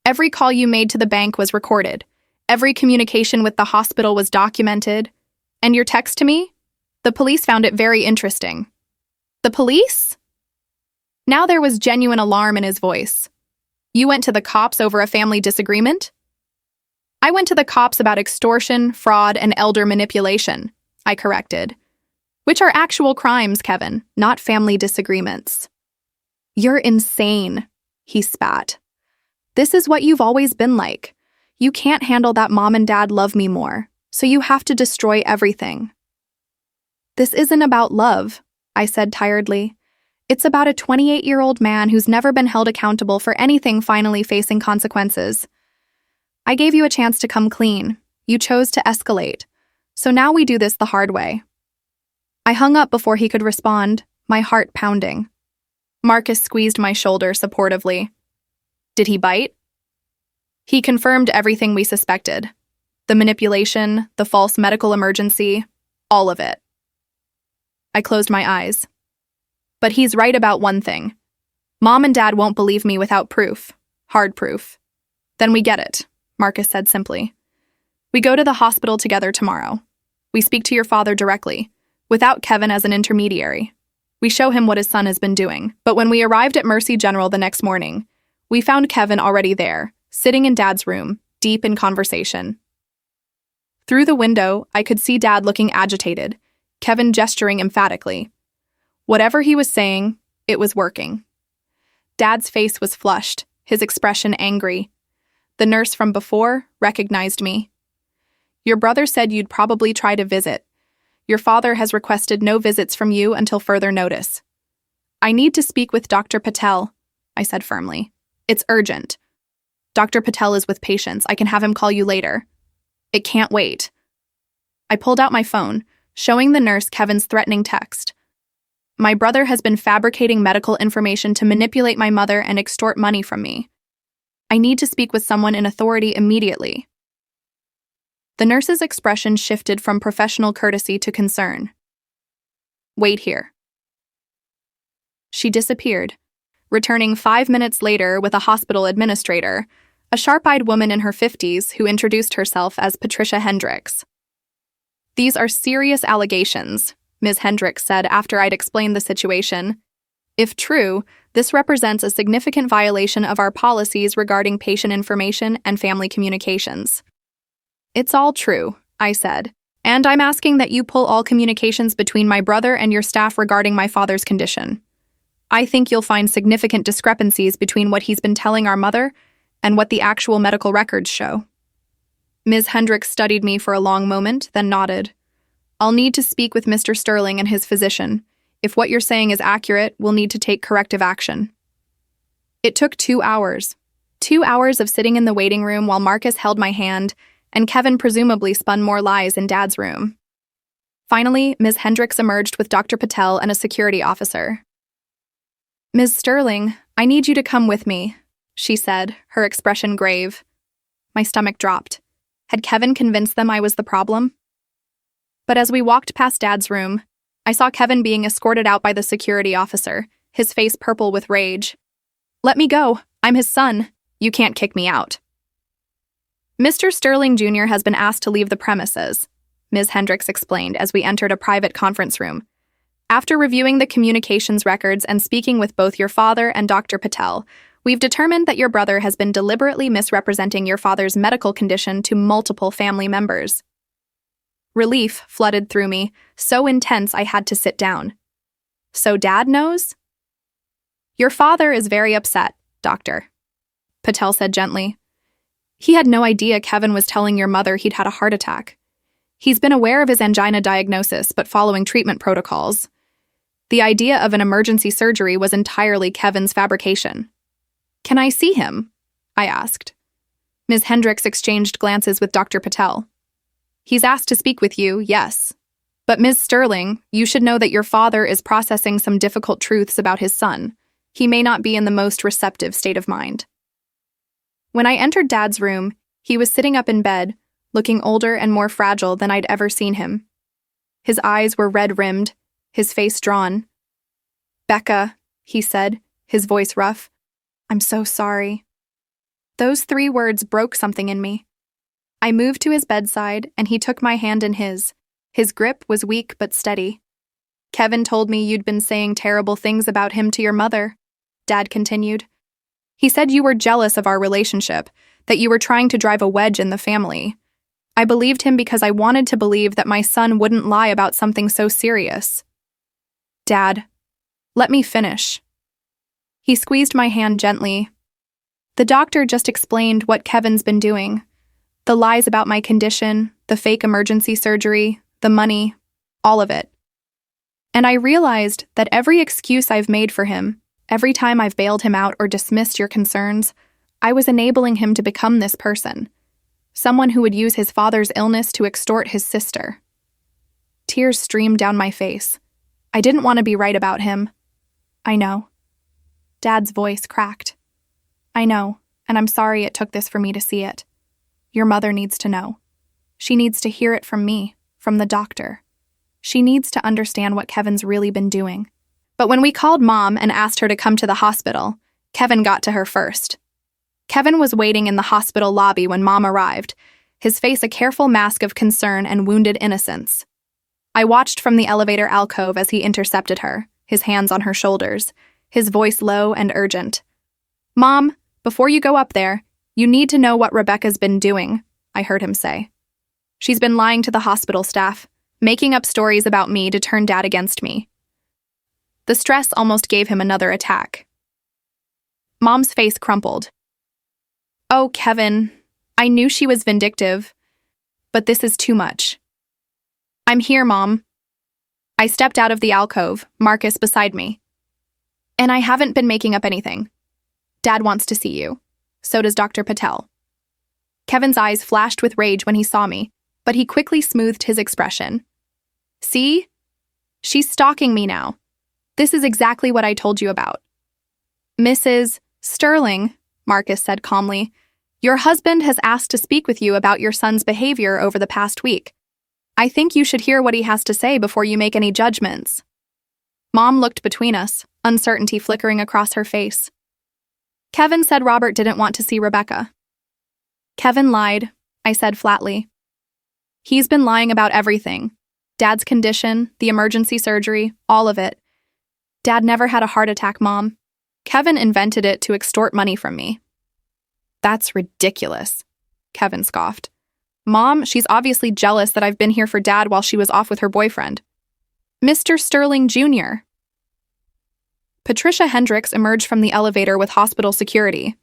Every call you made to the bank was recorded. Every communication with the hospital was documented. And your text to me? The police found it very interesting. The police? Now there was genuine alarm in his voice. You went to the cops over a family disagreement? I went to the cops about extortion, fraud, and elder manipulation, I corrected. Which are actual crimes, Kevin, not family disagreements. You're insane, he spat. This is what you've always been like. You can't handle that mom and dad love me more, so you have to destroy everything. This isn't about love, I said tiredly. It's about a 28-year-old man who's never been held accountable for anything finally facing consequences. I gave you a chance to come clean. You chose to escalate. So now we do this the hard way. I hung up before he could respond, my heart pounding. Marcus squeezed my shoulder supportively. Did he bite? He confirmed everything we suspected. The manipulation, the false medical emergency, all of it. I closed my eyes. But he's right about one thing. Mom and Dad won't believe me without proof. Hard proof. Then we get it, Marcus said simply. We go to the hospital together tomorrow. We speak to your father directly, without Kevin as an intermediary. We show him what his son has been doing. But when we arrived at Mercy General the next morning, we found Kevin already there, sitting in Dad's room, deep in conversation. Through the window, I could see Dad looking agitated, Kevin gesturing emphatically. Whatever he was saying, it was working. Dad's face was flushed, his expression angry. The nurse from before recognized me. Your brother said you'd probably try to visit. Your father has requested no visits from you until further notice. I need to speak with Dr. Patel, I said firmly. It's urgent. Dr. Patel is with patients. I can have him call you later. It can't wait. I pulled out my phone, showing the nurse Kevin's threatening text. My brother has been fabricating medical information to manipulate my mother and extort money from me. I need to speak with someone in authority immediately. The nurse's expression shifted from professional courtesy to concern. Wait here. She disappeared, returning 5 minutes later with a hospital administrator, a sharp-eyed woman in her 50s who introduced herself as Patricia Hendricks. These are serious allegations, Ms. Hendricks said after I'd explained the situation. If true, this represents a significant violation of our policies regarding patient information and family communications. It's all true, I said, and I'm asking that you pull all communications between my brother and your staff regarding my father's condition. I think you'll find significant discrepancies between what he's been telling our mother and what the actual medical records show. Ms. Hendricks studied me for a long moment, then nodded. I'll need to speak with Mr. Sterling and his physician. If what you're saying is accurate, we'll need to take corrective action. It took 2 hours. 2 hours of sitting in the waiting room while Marcus held my hand, and Kevin presumably spun more lies in Dad's room. Finally, Ms. Hendricks emerged with Dr. Patel and a security officer. Ms. Sterling, I need you to come with me, she said, her expression grave. My stomach dropped. Had Kevin convinced them I was the problem? But as we walked past Dad's room, I saw Kevin being escorted out by the security officer, his face purple with rage. Let me go. I'm his son. You can't kick me out. Mr. Sterling Jr. has been asked to leave the premises, Ms. Hendricks explained as we entered a private conference room. After reviewing the communications records and speaking with both your father and Dr. Patel, we've determined that your brother has been deliberately misrepresenting your father's medical condition to multiple family members. Relief flooded through me, so intense I had to sit down. So Dad knows? Your father is very upset, Doctor, Patel said gently. He had no idea Kevin was telling your mother he'd had a heart attack. He's been aware of his angina diagnosis, but following treatment protocols. The idea of an emergency surgery was entirely Kevin's fabrication. Can I see him? I asked. Ms. Hendricks exchanged glances with Dr. Patel. He's asked to speak with you, yes. But Ms. Sterling, you should know that your father is processing some difficult truths about his son. He may not be in the most receptive state of mind. When I entered Dad's room, he was sitting up in bed, looking older and more fragile than I'd ever seen him. His eyes were red-rimmed, his face drawn. Becca, he said, his voice rough. I'm so sorry. Those 3 words broke something in me. I moved to his bedside, and he took my hand in his, His grip was weak but steady. Kevin told me you'd been saying terrible things about him to your mother, Dad continued. He said you were jealous of our relationship, that you were trying to drive a wedge in the family. I believed him because I wanted to believe that my son wouldn't lie about something so serious. Dad, let me finish. He squeezed my hand gently. The doctor just explained what Kevin's been doing. The lies about my condition, the fake emergency surgery, the money, all of it. And I realized that every excuse I've made for him, every time I've bailed him out or dismissed your concerns, I was enabling him to become this person. Someone who would use his father's illness to extort his sister. Tears streamed down my face. I didn't want to be right about him. I know. Dad's voice cracked. I know, and I'm sorry it took this for me to see it. Your mother needs to know. She needs to hear it from me, from the doctor. She needs to understand what Kevin's really been doing. But when we called Mom and asked her to come to the hospital, Kevin got to her first. Kevin was waiting in the hospital lobby when Mom arrived, his face a careful mask of concern and wounded innocence. I watched from the elevator alcove as he intercepted her, his hands on her shoulders, his voice low and urgent. Mom, before you go up there, you need to know what Rebecca's been doing, I heard him say. She's been lying to the hospital staff, making up stories about me to turn Dad against me. The stress almost gave him another attack. Mom's face crumpled. Oh, Kevin, I knew she was vindictive, but this is too much. I'm here, Mom. I stepped out of the alcove, Marcus beside me. And I haven't been making up anything. Dad wants to see you. So does Dr. Patel. Kevin's eyes flashed with rage when he saw me, but he quickly smoothed his expression. See? She's stalking me now. This is exactly what I told you about. Mrs. Sterling, Marcus said calmly, your husband has asked to speak with you about your son's behavior over the past week. I think you should hear what he has to say before you make any judgments. Mom looked between us, uncertainty flickering across her face. Kevin said Robert didn't want to see Rebecca. Kevin lied, I said flatly. He's been lying about everything. Dad's condition, the emergency surgery, all of it. Dad never had a heart attack, Mom. Kevin invented it to extort money from me. That's ridiculous, Kevin scoffed. Mom, she's obviously jealous that I've been here for Dad while she was off with her boyfriend. Mr. Sterling Jr. Patricia Hendricks emerged from the elevator with hospital security.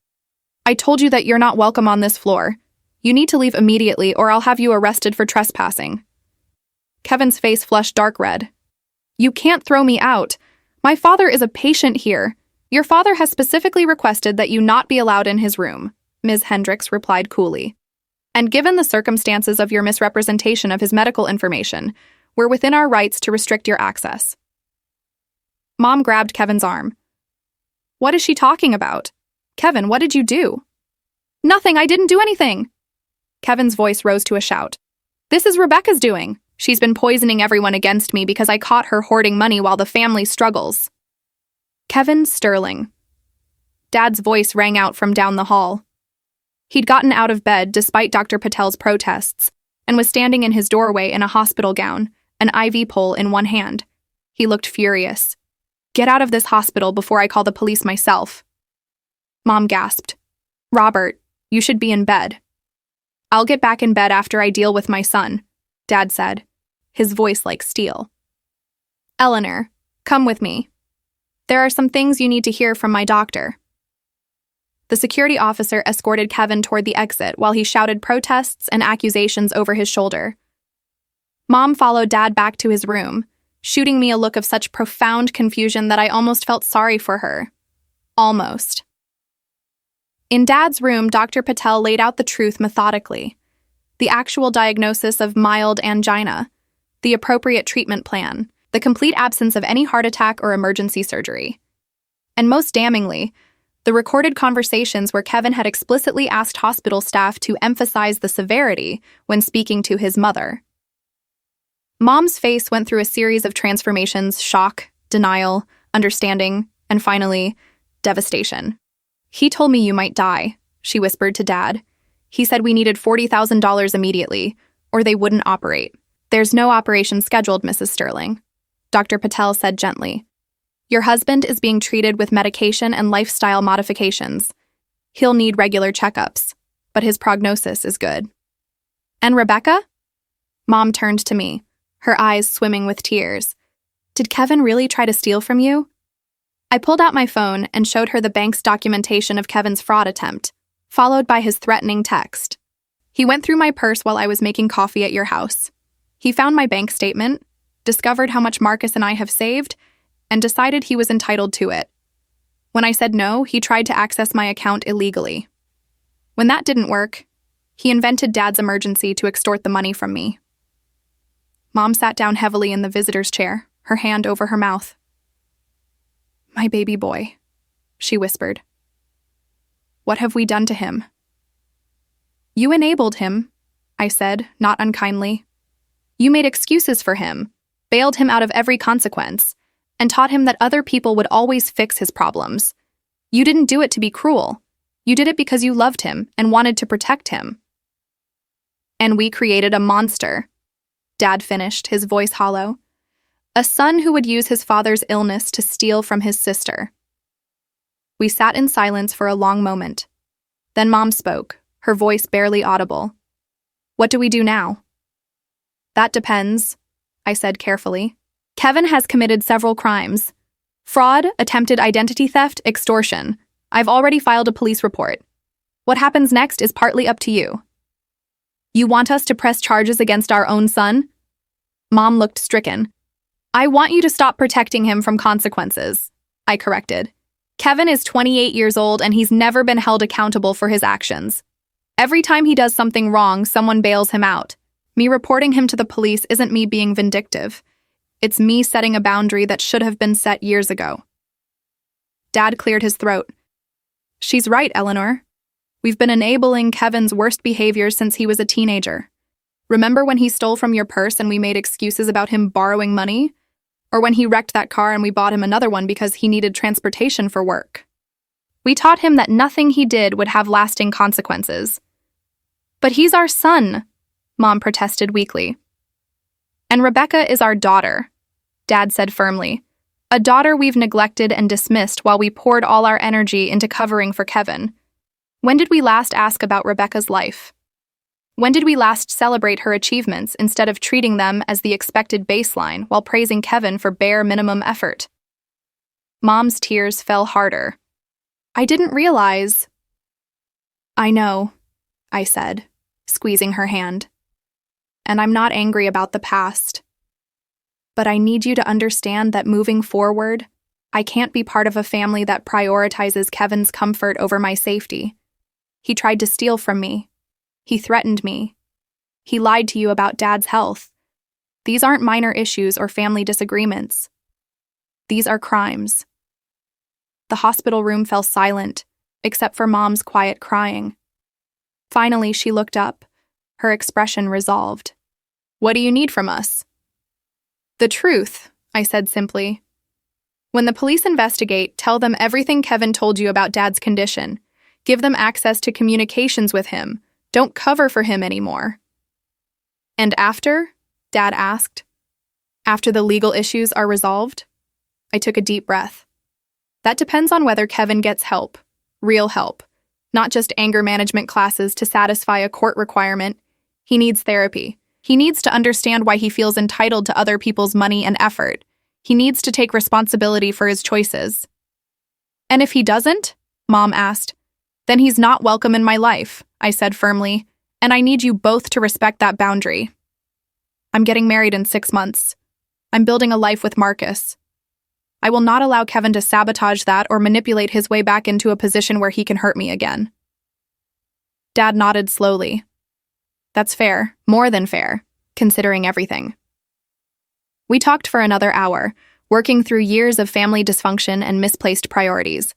I told you that you're not welcome on this floor. You need to leave immediately or I'll have you arrested for trespassing. Kevin's face flushed dark red. You can't throw me out. My father is a patient here. Your father has specifically requested that you not be allowed in his room, Ms. Hendricks replied coolly. And given the circumstances of your misrepresentation of his medical information, we're within our rights to restrict your access. Mom grabbed Kevin's arm. What is she talking about? Kevin, what did you do? Nothing, I didn't do anything. Kevin's voice rose to a shout. This is Rebecca's doing. She's been poisoning everyone against me because I caught her hoarding money while the family struggles. Kevin Sterling. Dad's voice rang out from down the hall. He'd gotten out of bed despite Dr. Patel's protests and was standing in his doorway in a hospital gown, an IV pole in one hand. He looked furious. Get out of this hospital before I call the police myself. Mom gasped. Robert, you should be in bed. I'll get back in bed after I deal with my son, Dad said, his voice like steel. Eleanor, come with me. There are some things you need to hear from my doctor. The security officer escorted Kevin toward the exit while he shouted protests and accusations over his shoulder. Mom followed Dad back to his room, shooting me a look of such profound confusion that I almost felt sorry for her. Almost. In Dad's room, Dr. Patel laid out the truth methodically. The actual diagnosis of mild angina, the appropriate treatment plan, the complete absence of any heart attack or emergency surgery. And most damningly, the recorded conversations where Kevin had explicitly asked hospital staff to emphasize the severity when speaking to his mother. Mom's face went through a series of transformations: shock, denial, understanding, and finally, devastation. He told me you might die, she whispered to Dad. He said we needed $40,000 immediately, or they wouldn't operate. "There's no operation scheduled, Mrs. Sterling," Dr. Patel said gently. "Your husband is being treated with medication and lifestyle modifications. He'll need regular checkups, but his prognosis is good." "And Rebecca?" Mom turned to me, her eyes swimming with tears. "Did Kevin really try to steal from you?" I pulled out my phone and showed her the bank's documentation of Kevin's fraud attempt, followed by his threatening text. "He went through my purse while I was making coffee at your house. He found my bank statement, discovered how much Marcus and I have saved, and decided he was entitled to it. When I said no, he tried to access my account illegally. When that didn't work, he invented Dad's emergency to extort the money from me." Mom sat down heavily in the visitor's chair, her hand over her mouth. "My baby boy," she whispered. "What have we done to him?" "You enabled him," I said, not unkindly. "You made excuses for him, bailed him out of every consequence, and taught him that other people would always fix his problems. You didn't do it to be cruel. You did it because you loved him and wanted to protect him." "And we created a monster," Dad finished, his voice hollow. "A son who would use his father's illness to steal from his sister." We sat in silence for a long moment. Then Mom spoke, her voice barely audible. "What do we do now?" "That depends," I said carefully. "Kevin has committed several crimes. Fraud, attempted identity theft, extortion. I've already filed a police report. What happens next is partly up to you." "You want us to press charges against our own son?" Mom looked stricken. "I want you to stop protecting him from consequences," I corrected. "Kevin is 28 years old and he's never been held accountable for his actions. Every time he does something wrong, someone bails him out. Me reporting him to the police isn't me being vindictive. It's me setting a boundary that should have been set years ago." Dad cleared his throat. "She's right, Eleanor. We've been enabling Kevin's worst behavior since he was a teenager. Remember when he stole from your purse and we made excuses about him borrowing money? Or when he wrecked that car and we bought him another one because he needed transportation for work? We taught him that nothing he did would have lasting consequences." "But he's our son," Mom protested weakly. "And Rebecca is our daughter," Dad said firmly. "A daughter we've neglected and dismissed while we poured all our energy into covering for Kevin. When did we last ask about Rebecca's life? When did we last celebrate her achievements instead of treating them as the expected baseline while praising Kevin for bare minimum effort?" Mom's tears fell harder. "I didn't realize." "I know," I said, squeezing her hand. "And I'm not angry about the past. But I need you to understand that moving forward, I can't be part of a family that prioritizes Kevin's comfort over my safety. He tried to steal from me. He threatened me. He lied to you about Dad's health. These aren't minor issues or family disagreements. These are crimes." The hospital room fell silent, except for Mom's quiet crying. Finally, she looked up, her expression resolved. "What do you need from us?" "The truth," I said simply. "When the police investigate, tell them everything Kevin told you about Dad's condition. Give them access to communications with him. Don't cover for him anymore." "And after?" Dad asked. "After the legal issues are resolved?" I took a deep breath. "That depends on whether Kevin gets help, real help, not just anger management classes to satisfy a court requirement. He needs therapy. He needs to understand why he feels entitled to other people's money and effort. He needs to take responsibility for his choices." "And if he doesn't?" Mom asked. "Then he's not welcome in my life," I said firmly, "and I need you both to respect that boundary. I'm getting married in 6 months. I'm building a life with Marcus. I will not allow Kevin to sabotage that or manipulate his way back into a position where he can hurt me again." Dad nodded slowly. "That's fair, more than fair, considering everything." We talked for another hour, working through years of family dysfunction and misplaced priorities.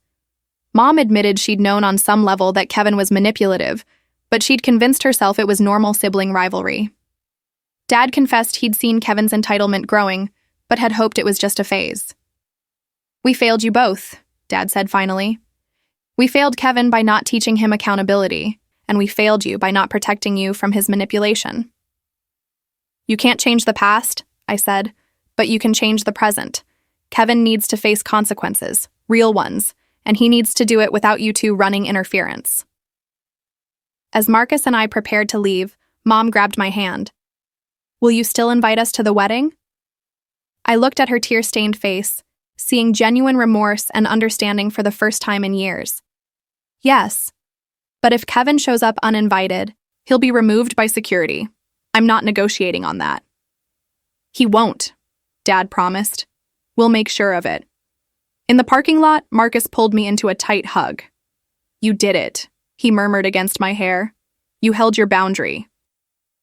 Mom admitted she'd known on some level that Kevin was manipulative, but she'd convinced herself it was normal sibling rivalry. Dad confessed he'd seen Kevin's entitlement growing, but had hoped it was just a phase. "We failed you both," Dad said finally. "We failed Kevin by not teaching him accountability, and we failed you by not protecting you from his manipulation." You can't change the past, I said, but you can change the present. Kevin needs to face consequences, real ones, and he needs to do it without you two running interference. As Marcus and I prepared to leave, Mom grabbed my hand. Will you still invite us to the wedding? I looked at her tear-stained face, seeing genuine remorse and understanding for the first time in years. Yes, but if Kevin shows up uninvited, he'll be removed by security. I'm not negotiating on that. He won't, Dad promised. We'll make sure of it. In the parking lot, Marcus pulled me into a tight hug. You did it, he murmured against my hair. You held your boundary.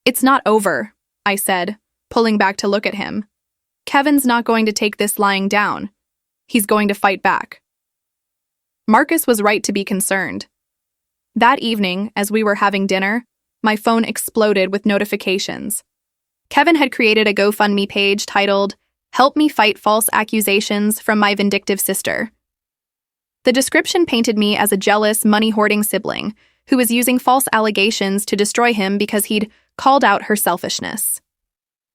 It's not over, I said, pulling back to look at him. Kevin's not going to take this lying down. He's going to fight back. Marcus was right to be concerned. That evening, as we were having dinner, my phone exploded with notifications. Kevin had created a GoFundMe page titled, "Help Me Fight False Accusations from My Vindictive Sister." The description painted me as a jealous, money-hoarding sibling who was using false allegations to destroy him because he'd called out her selfishness.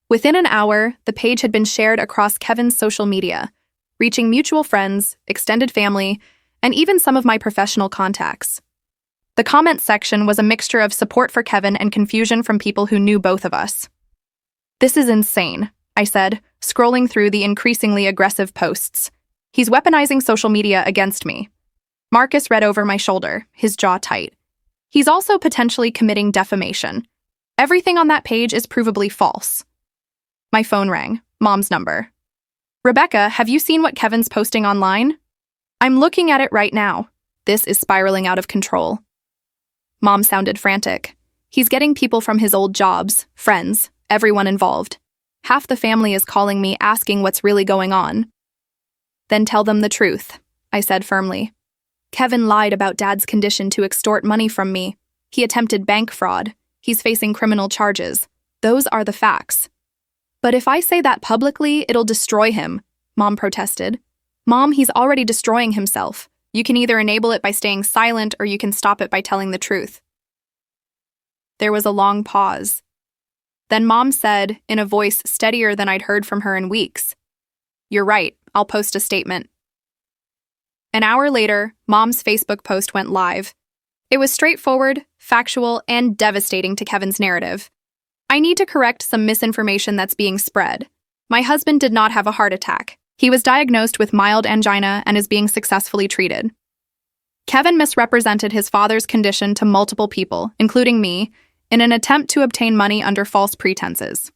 Within an hour, the page had been shared across Kevin's social media, reaching mutual friends, extended family, and even some of my professional contacts. The comment section was a mixture of support for Kevin and confusion from people who knew both of us. This is insane, I said, scrolling through the increasingly aggressive posts. He's weaponizing social media against me. Marcus read over my shoulder, his jaw tight. He's also potentially committing defamation. Everything on that page is provably false. My phone rang, Mom's number. Rebecca, have you seen what Kevin's posting online? I'm looking at it right now. This is spiraling out of control. Mom sounded frantic. He's getting people from his old jobs, friends, everyone involved. Half the family is calling me asking what's really going on. Then tell them the truth, I said firmly. Kevin lied about Dad's condition to extort money from me. He attempted bank fraud. He's facing criminal charges. Those are the facts. But if I say that publicly, it'll destroy him, Mom protested. Mom, he's already destroying himself. You can either enable it by staying silent or you can stop it by telling the truth. There was a long pause. Then Mom said, in a voice steadier than I'd heard from her in weeks, "You're right, I'll post a statement." An hour later, Mom's Facebook post went live. It was straightforward, factual, and devastating to Kevin's narrative. I need to correct some misinformation that's being spread. My husband did not have a heart attack. He was diagnosed with mild angina and is being successfully treated. Kevin misrepresented his father's condition to multiple people, including me, in an attempt to obtain money under false pretenses.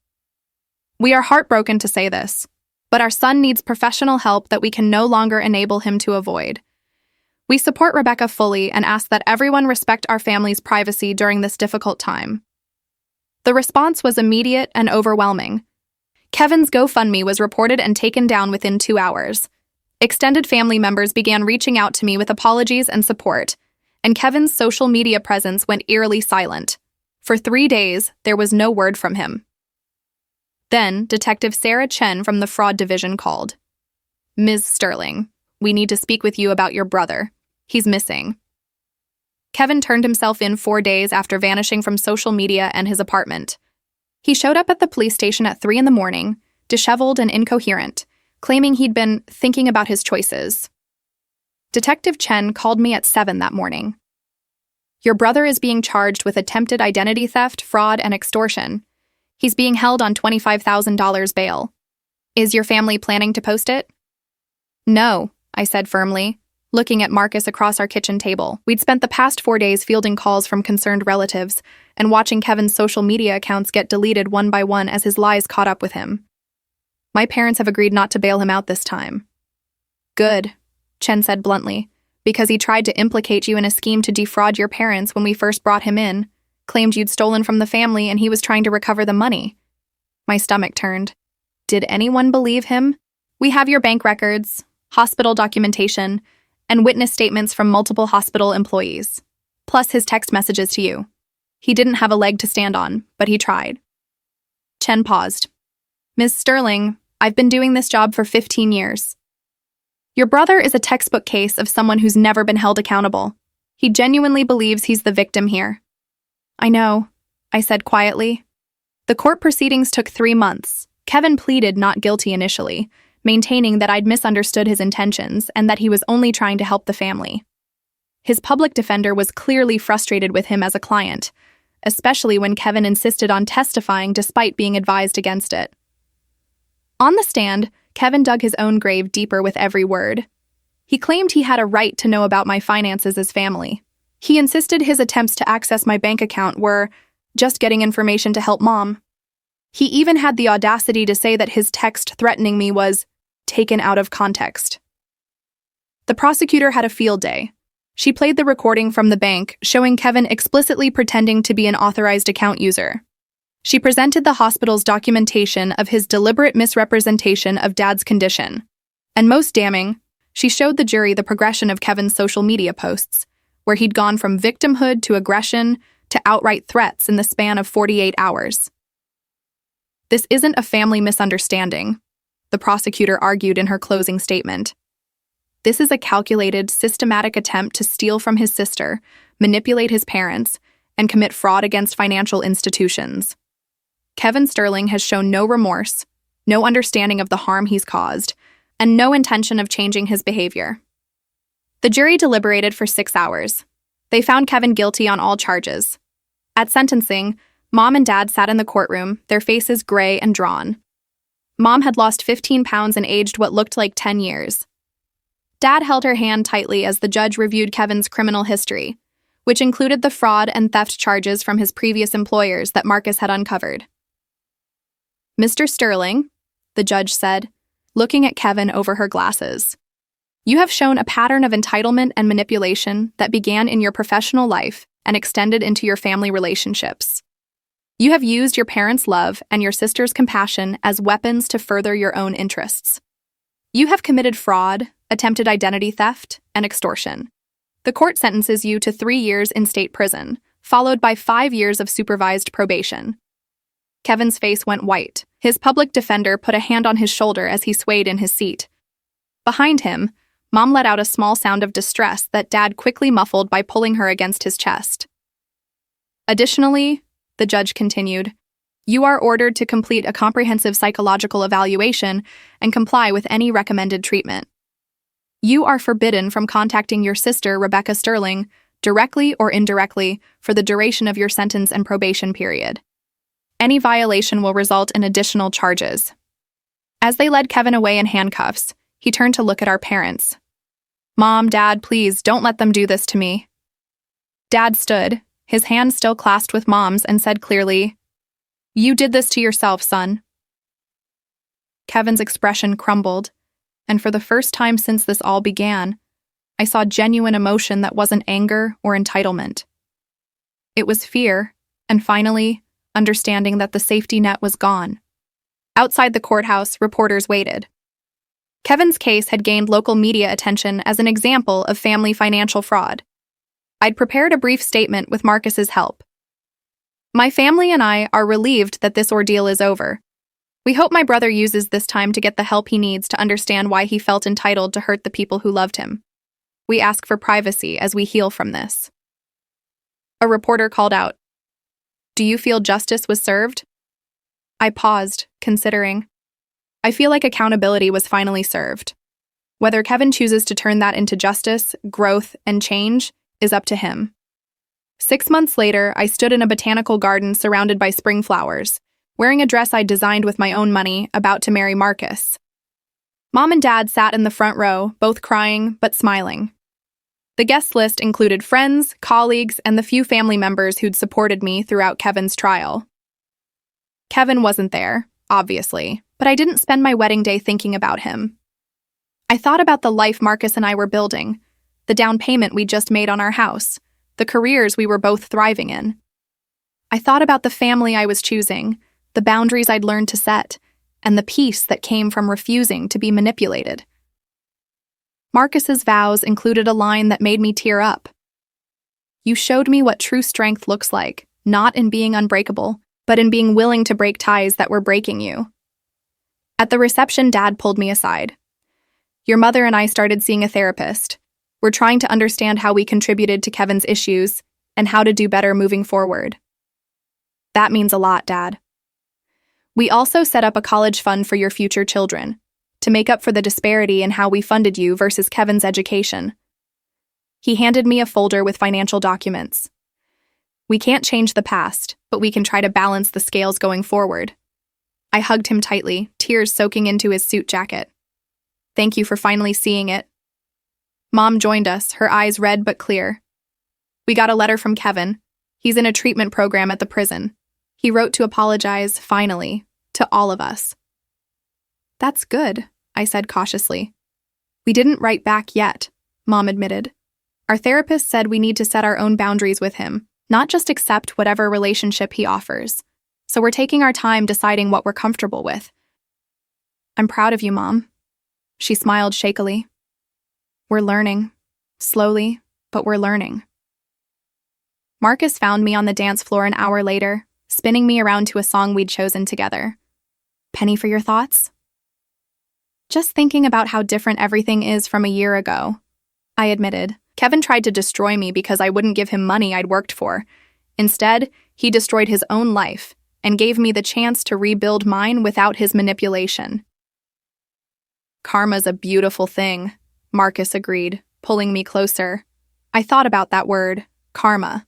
We are heartbroken to say this, but our son needs professional help that we can no longer enable him to avoid. We support Rebecca fully and ask that everyone respect our family's privacy during this difficult time. The response was immediate and overwhelming. Kevin's GoFundMe was reported and taken down within 2 hours. Extended family members began reaching out to me with apologies and support, and Kevin's social media presence went eerily silent. For 3 days, there was no word from him. Then, Detective Sarah Chen from the Fraud Division called. "Ms. Sterling, we need to speak with you about your brother. He's missing." Kevin turned himself in 4 days after vanishing from social media and his apartment. He showed up at the police station at 3 a.m, disheveled and incoherent, claiming he'd been thinking about his choices. Detective Chen called me at 7 that morning. "Your brother is being charged with attempted identity theft, fraud, and extortion. He's being held on $25,000 bail. Is your family planning to post it?" "No," I said firmly, looking at Marcus across our kitchen table. We'd spent the past 4 days fielding calls from concerned relatives and watching Kevin's social media accounts get deleted one by one as his lies caught up with him. "My parents have agreed not to bail him out this time." "Good," Chen said bluntly, "because he tried to implicate you in a scheme to defraud your parents when we first brought him in, claimed you'd stolen from the family and he was trying to recover the money." My stomach turned. Did anyone believe him? "We have your bank records, hospital documentation, and witness statements from multiple hospital employees, plus his text messages to you. He didn't have a leg to stand on, but he tried." Chen paused. "Ms. Sterling, I've been doing this job for 15 years. Your brother is a textbook case of someone who's never been held accountable. He genuinely believes he's the victim here." "I know," I said quietly. The court proceedings took 3 months. Kevin pleaded not guilty initially, maintaining that I'd misunderstood his intentions and that he was only trying to help the family. His public defender was clearly frustrated with him as a client, especially when Kevin insisted on testifying despite being advised against it. On the stand, Kevin dug his own grave deeper with every word. He claimed he had a right to know about my finances as family. He insisted his attempts to access my bank account were just getting information to help Mom. He even had the audacity to say that his text threatening me was taken out of context. The prosecutor had a field day. She played the recording from the bank, showing Kevin explicitly pretending to be an authorized account user. She presented the hospital's documentation of his deliberate misrepresentation of Dad's condition. And most damning, she showed the jury the progression of Kevin's social media posts, where he'd gone from victimhood to aggression to outright threats in the span of 48 hours. This isn't a family misunderstanding, the prosecutor argued in her closing statement. This is a calculated, systematic attempt to steal from his sister, manipulate his parents, and commit fraud against financial institutions. Kevin Sterling has shown no remorse, no understanding of the harm he's caused, and no intention of changing his behavior. The jury deliberated for 6 hours. They found Kevin guilty on all charges. At sentencing, Mom and Dad sat in the courtroom, their faces gray and drawn. Mom had lost 15 pounds and aged what looked like 10 years. Dad held her hand tightly as the judge reviewed Kevin's criminal history, which included the fraud and theft charges from his previous employers that Marcus had uncovered. "Mr. Sterling," the judge said, looking at Kevin over her glasses, "you have shown a pattern of entitlement and manipulation that began in your professional life and extended into your family relationships. You have used your parents' love and your sister's compassion as weapons to further your own interests. You have committed fraud, attempted identity theft, and extortion. The court sentences you to 3 years in state prison, followed by 5 years of supervised probation." Kevin's face went white. His public defender put a hand on his shoulder as he swayed in his seat. Behind him, Mom let out a small sound of distress that Dad quickly muffled by pulling her against his chest. "Additionally," the judge continued, "you are ordered to complete a comprehensive psychological evaluation and comply with any recommended treatment. You are forbidden from contacting your sister, Rebecca Sterling, directly or indirectly for the duration of your sentence and probation period. Any violation will result in additional charges." As they led Kevin away in handcuffs, he turned to look at our parents. "Mom, Dad, please, don't let them do this to me." Dad stood, his hand still clasped with Mom's, and said clearly, "You did this to yourself, son." Kevin's expression crumbled, and for the first time since this all began, I saw genuine emotion that wasn't anger or entitlement. It was fear, and finally, understanding that the safety net was gone. Outside the courthouse, reporters waited. Kevin's case had gained local media attention as an example of family financial fraud. I'd prepared a brief statement with Marcus's help. "My family and I are relieved that this ordeal is over. We hope my brother uses this time to get the help he needs to understand why he felt entitled to hurt the people who loved him. We ask for privacy as we heal from this." A reporter called out, "Do you feel justice was served?" I paused, considering. I feel like accountability was finally served. Whether Kevin chooses to turn that into justice, growth, and change is up to him. 6 months later, I stood in a botanical garden surrounded by spring flowers, wearing a dress I designed with my own money, about to marry Marcus. Mom and Dad sat in the front row, both crying but smiling. The guest list included friends, colleagues, and the few family members who'd supported me throughout Kevin's trial. Kevin wasn't there, obviously, but I didn't spend my wedding day thinking about him. I thought about the life Marcus and I were building, the down payment we just made on our house, the careers we were both thriving in. I thought about the family I was choosing, the boundaries I'd learned to set, and the peace that came from refusing to be manipulated. Marcus's vows included a line that made me tear up. "You showed me what true strength looks like, not in being unbreakable, but in being willing to break ties that were breaking you." At the reception, Dad pulled me aside. "Your mother and I started seeing a therapist. We're trying to understand how we contributed to Kevin's issues and how to do better moving forward." "That means a lot, Dad." We also set up a college fund for your future children, to make up for the disparity in how we funded you versus Kevin's education. He handed me a folder with financial documents. We can't change the past, but we can try to balance the scales going forward. I hugged him tightly, tears soaking into his suit jacket. Thank you for finally seeing it. Mom joined us, her eyes red but clear. We got a letter from Kevin. He's in a treatment program at the prison. He wrote to apologize, finally, to all of us. That's good, I said cautiously. We didn't write back yet, Mom admitted. Our therapist said we need to set our own boundaries with him, not just accept whatever relationship he offers. So we're taking our time deciding what we're comfortable with. I'm proud of you, Mom. She smiled shakily. We're learning. Slowly, but we're learning. Marcus found me on the dance floor an hour later, spinning me around to a song we'd chosen together. Penny for your thoughts? Just thinking about how different everything is from a year ago, I admitted. Kevin tried to destroy me because I wouldn't give him money I'd worked for. Instead, he destroyed his own life and gave me the chance to rebuild mine without his manipulation. Karma's a beautiful thing, Marcus agreed, pulling me closer. I thought about that word, karma.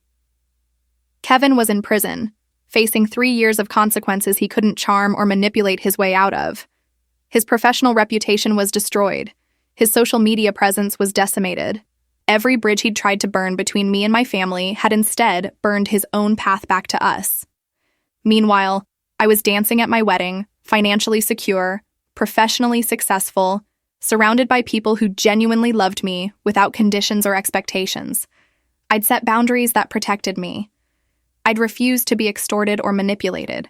Kevin was in prison, facing 3 years of consequences he couldn't charm or manipulate his way out of. His professional reputation was destroyed. His social media presence was decimated. Every bridge he'd tried to burn between me and my family had instead burned his own path back to us. Meanwhile, I was dancing at my wedding, financially secure, professionally successful, surrounded by people who genuinely loved me without conditions or expectations. I'd set boundaries that protected me. I'd refused to be extorted or manipulated.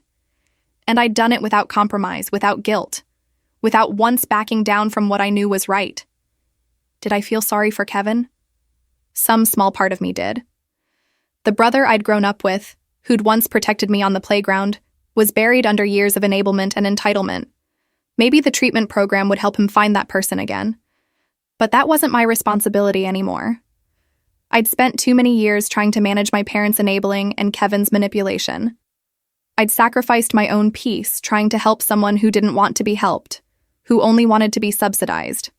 And I'd done it without compromise, without guilt, without once backing down from what I knew was right. Did I feel sorry for Kevin? Some small part of me did. The brother I'd grown up with, who'd once protected me on the playground, was buried under years of enablement and entitlement. Maybe the treatment program would help him find that person again. But that wasn't my responsibility anymore. I'd spent too many years trying to manage my parents' enabling and Kevin's manipulation. I'd sacrificed my own peace trying to help someone who didn't want to be helped, who only wanted to be subsidized.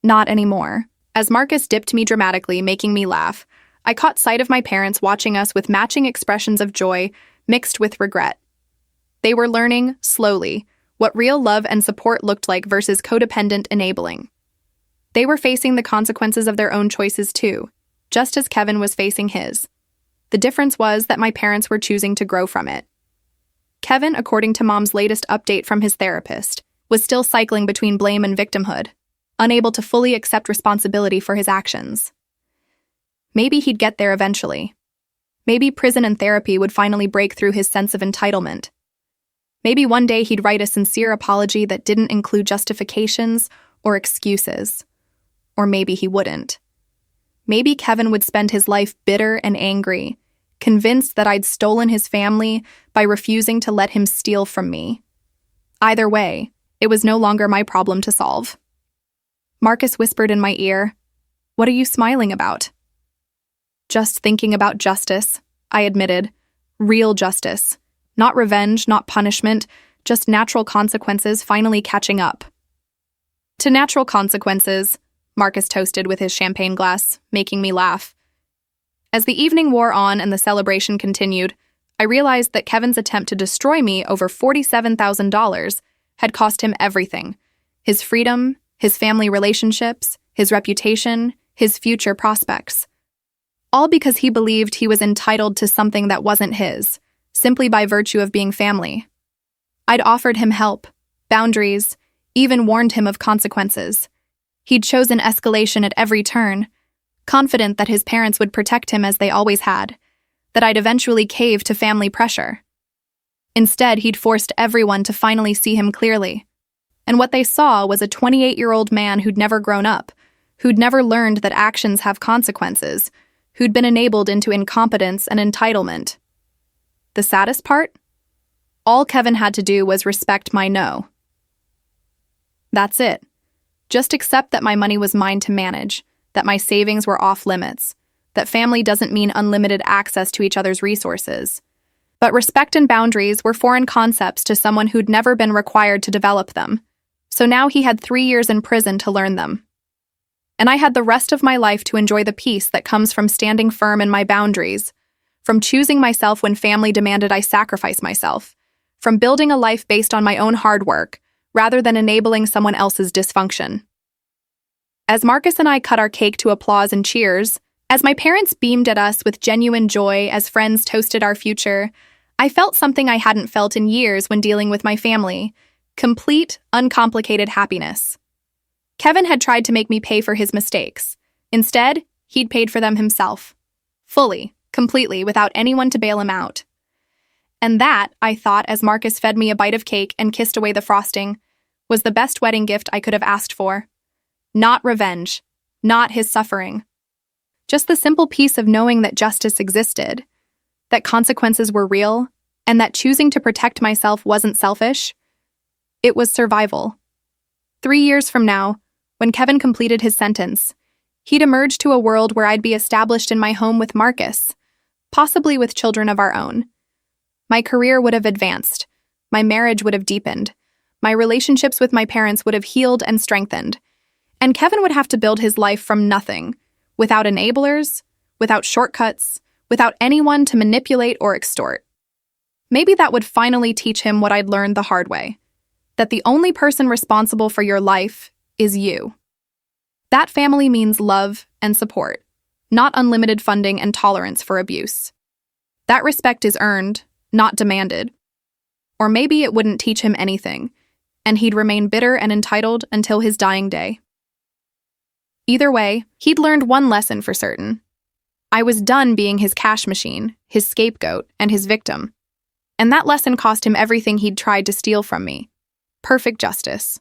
Not anymore. As Marcus dipped me dramatically, making me laugh, I caught sight of my parents watching us with matching expressions of joy mixed with regret. They were learning, slowly, what real love and support looked like versus codependent enabling. They were facing the consequences of their own choices too, just as Kevin was facing his. The difference was that my parents were choosing to grow from it. Kevin, according to Mom's latest update from his therapist, was still cycling between blame and victimhood, unable to fully accept responsibility for his actions. Maybe he'd get there eventually. Maybe prison and therapy would finally break through his sense of entitlement. Maybe one day he'd write a sincere apology that didn't include justifications or excuses. Or maybe he wouldn't. Maybe Kevin would spend his life bitter and angry, convinced that I'd stolen his family by refusing to let him steal from me. Either way, it was no longer my problem to solve. Marcus whispered in my ear, "What are you smiling about?" Just thinking about justice, I admitted. Real justice. Not revenge, not punishment, just natural consequences finally catching up. To natural consequences, Marcus toasted with his champagne glass, making me laugh. As the evening wore on and the celebration continued, I realized that Kevin's attempt to destroy me over $47,000 had cost him everything. His freedom, his family relationships, his reputation, his future prospects. All because he believed he was entitled to something that wasn't his, simply by virtue of being family. I'd offered him help, boundaries, even warned him of consequences. He'd chosen escalation at every turn, confident that his parents would protect him as they always had, that I'd eventually cave to family pressure. Instead, he'd forced everyone to finally see him clearly. And what they saw was a 28-year-old man who'd never grown up, who'd never learned that actions have consequences, who'd been enabled into incompetence and entitlement. The saddest part? All Kevin had to do was respect my no. That's it. Just accept that my money was mine to manage, that my savings were off limits, that family doesn't mean unlimited access to each other's resources. But respect and boundaries were foreign concepts to someone who'd never been required to develop them. So now he had 3 years in prison to learn them. And I had the rest of my life to enjoy the peace that comes from standing firm in my boundaries, from choosing myself when family demanded I sacrifice myself, from building a life based on my own hard work, rather than enabling someone else's dysfunction. As Marcus and I cut our cake to applause and cheers, as my parents beamed at us with genuine joy as friends toasted our future, I felt something I hadn't felt in years when dealing with my family: complete, uncomplicated happiness. Kevin had tried to make me pay for his mistakes. Instead, he'd paid for them himself. Fully, completely, without anyone to bail him out. And that, I thought as Marcus fed me a bite of cake and kissed away the frosting, was the best wedding gift I could have asked for. Not revenge, not his suffering. Just the simple peace of knowing that justice existed, that consequences were real, and that choosing to protect myself wasn't selfish. It was survival. 3 years from now, when Kevin completed his sentence, he'd emerge to a world where I'd be established in my home with Marcus, possibly with children of our own. My career would have advanced, my marriage would have deepened, my relationships with my parents would have healed and strengthened, and Kevin would have to build his life from nothing, without enablers, without shortcuts, without anyone to manipulate or extort. Maybe that would finally teach him what I'd learned the hard way, that the only person responsible for your life is you. That family means love and support, not unlimited funding and tolerance for abuse. That respect is earned, not demanded. Or maybe it wouldn't teach him anything, and he'd remain bitter and entitled until his dying day. Either way, he'd learned one lesson for certain. I was done being his cash machine, his scapegoat, and his victim. And that lesson cost him everything he'd tried to steal from me: perfect justice.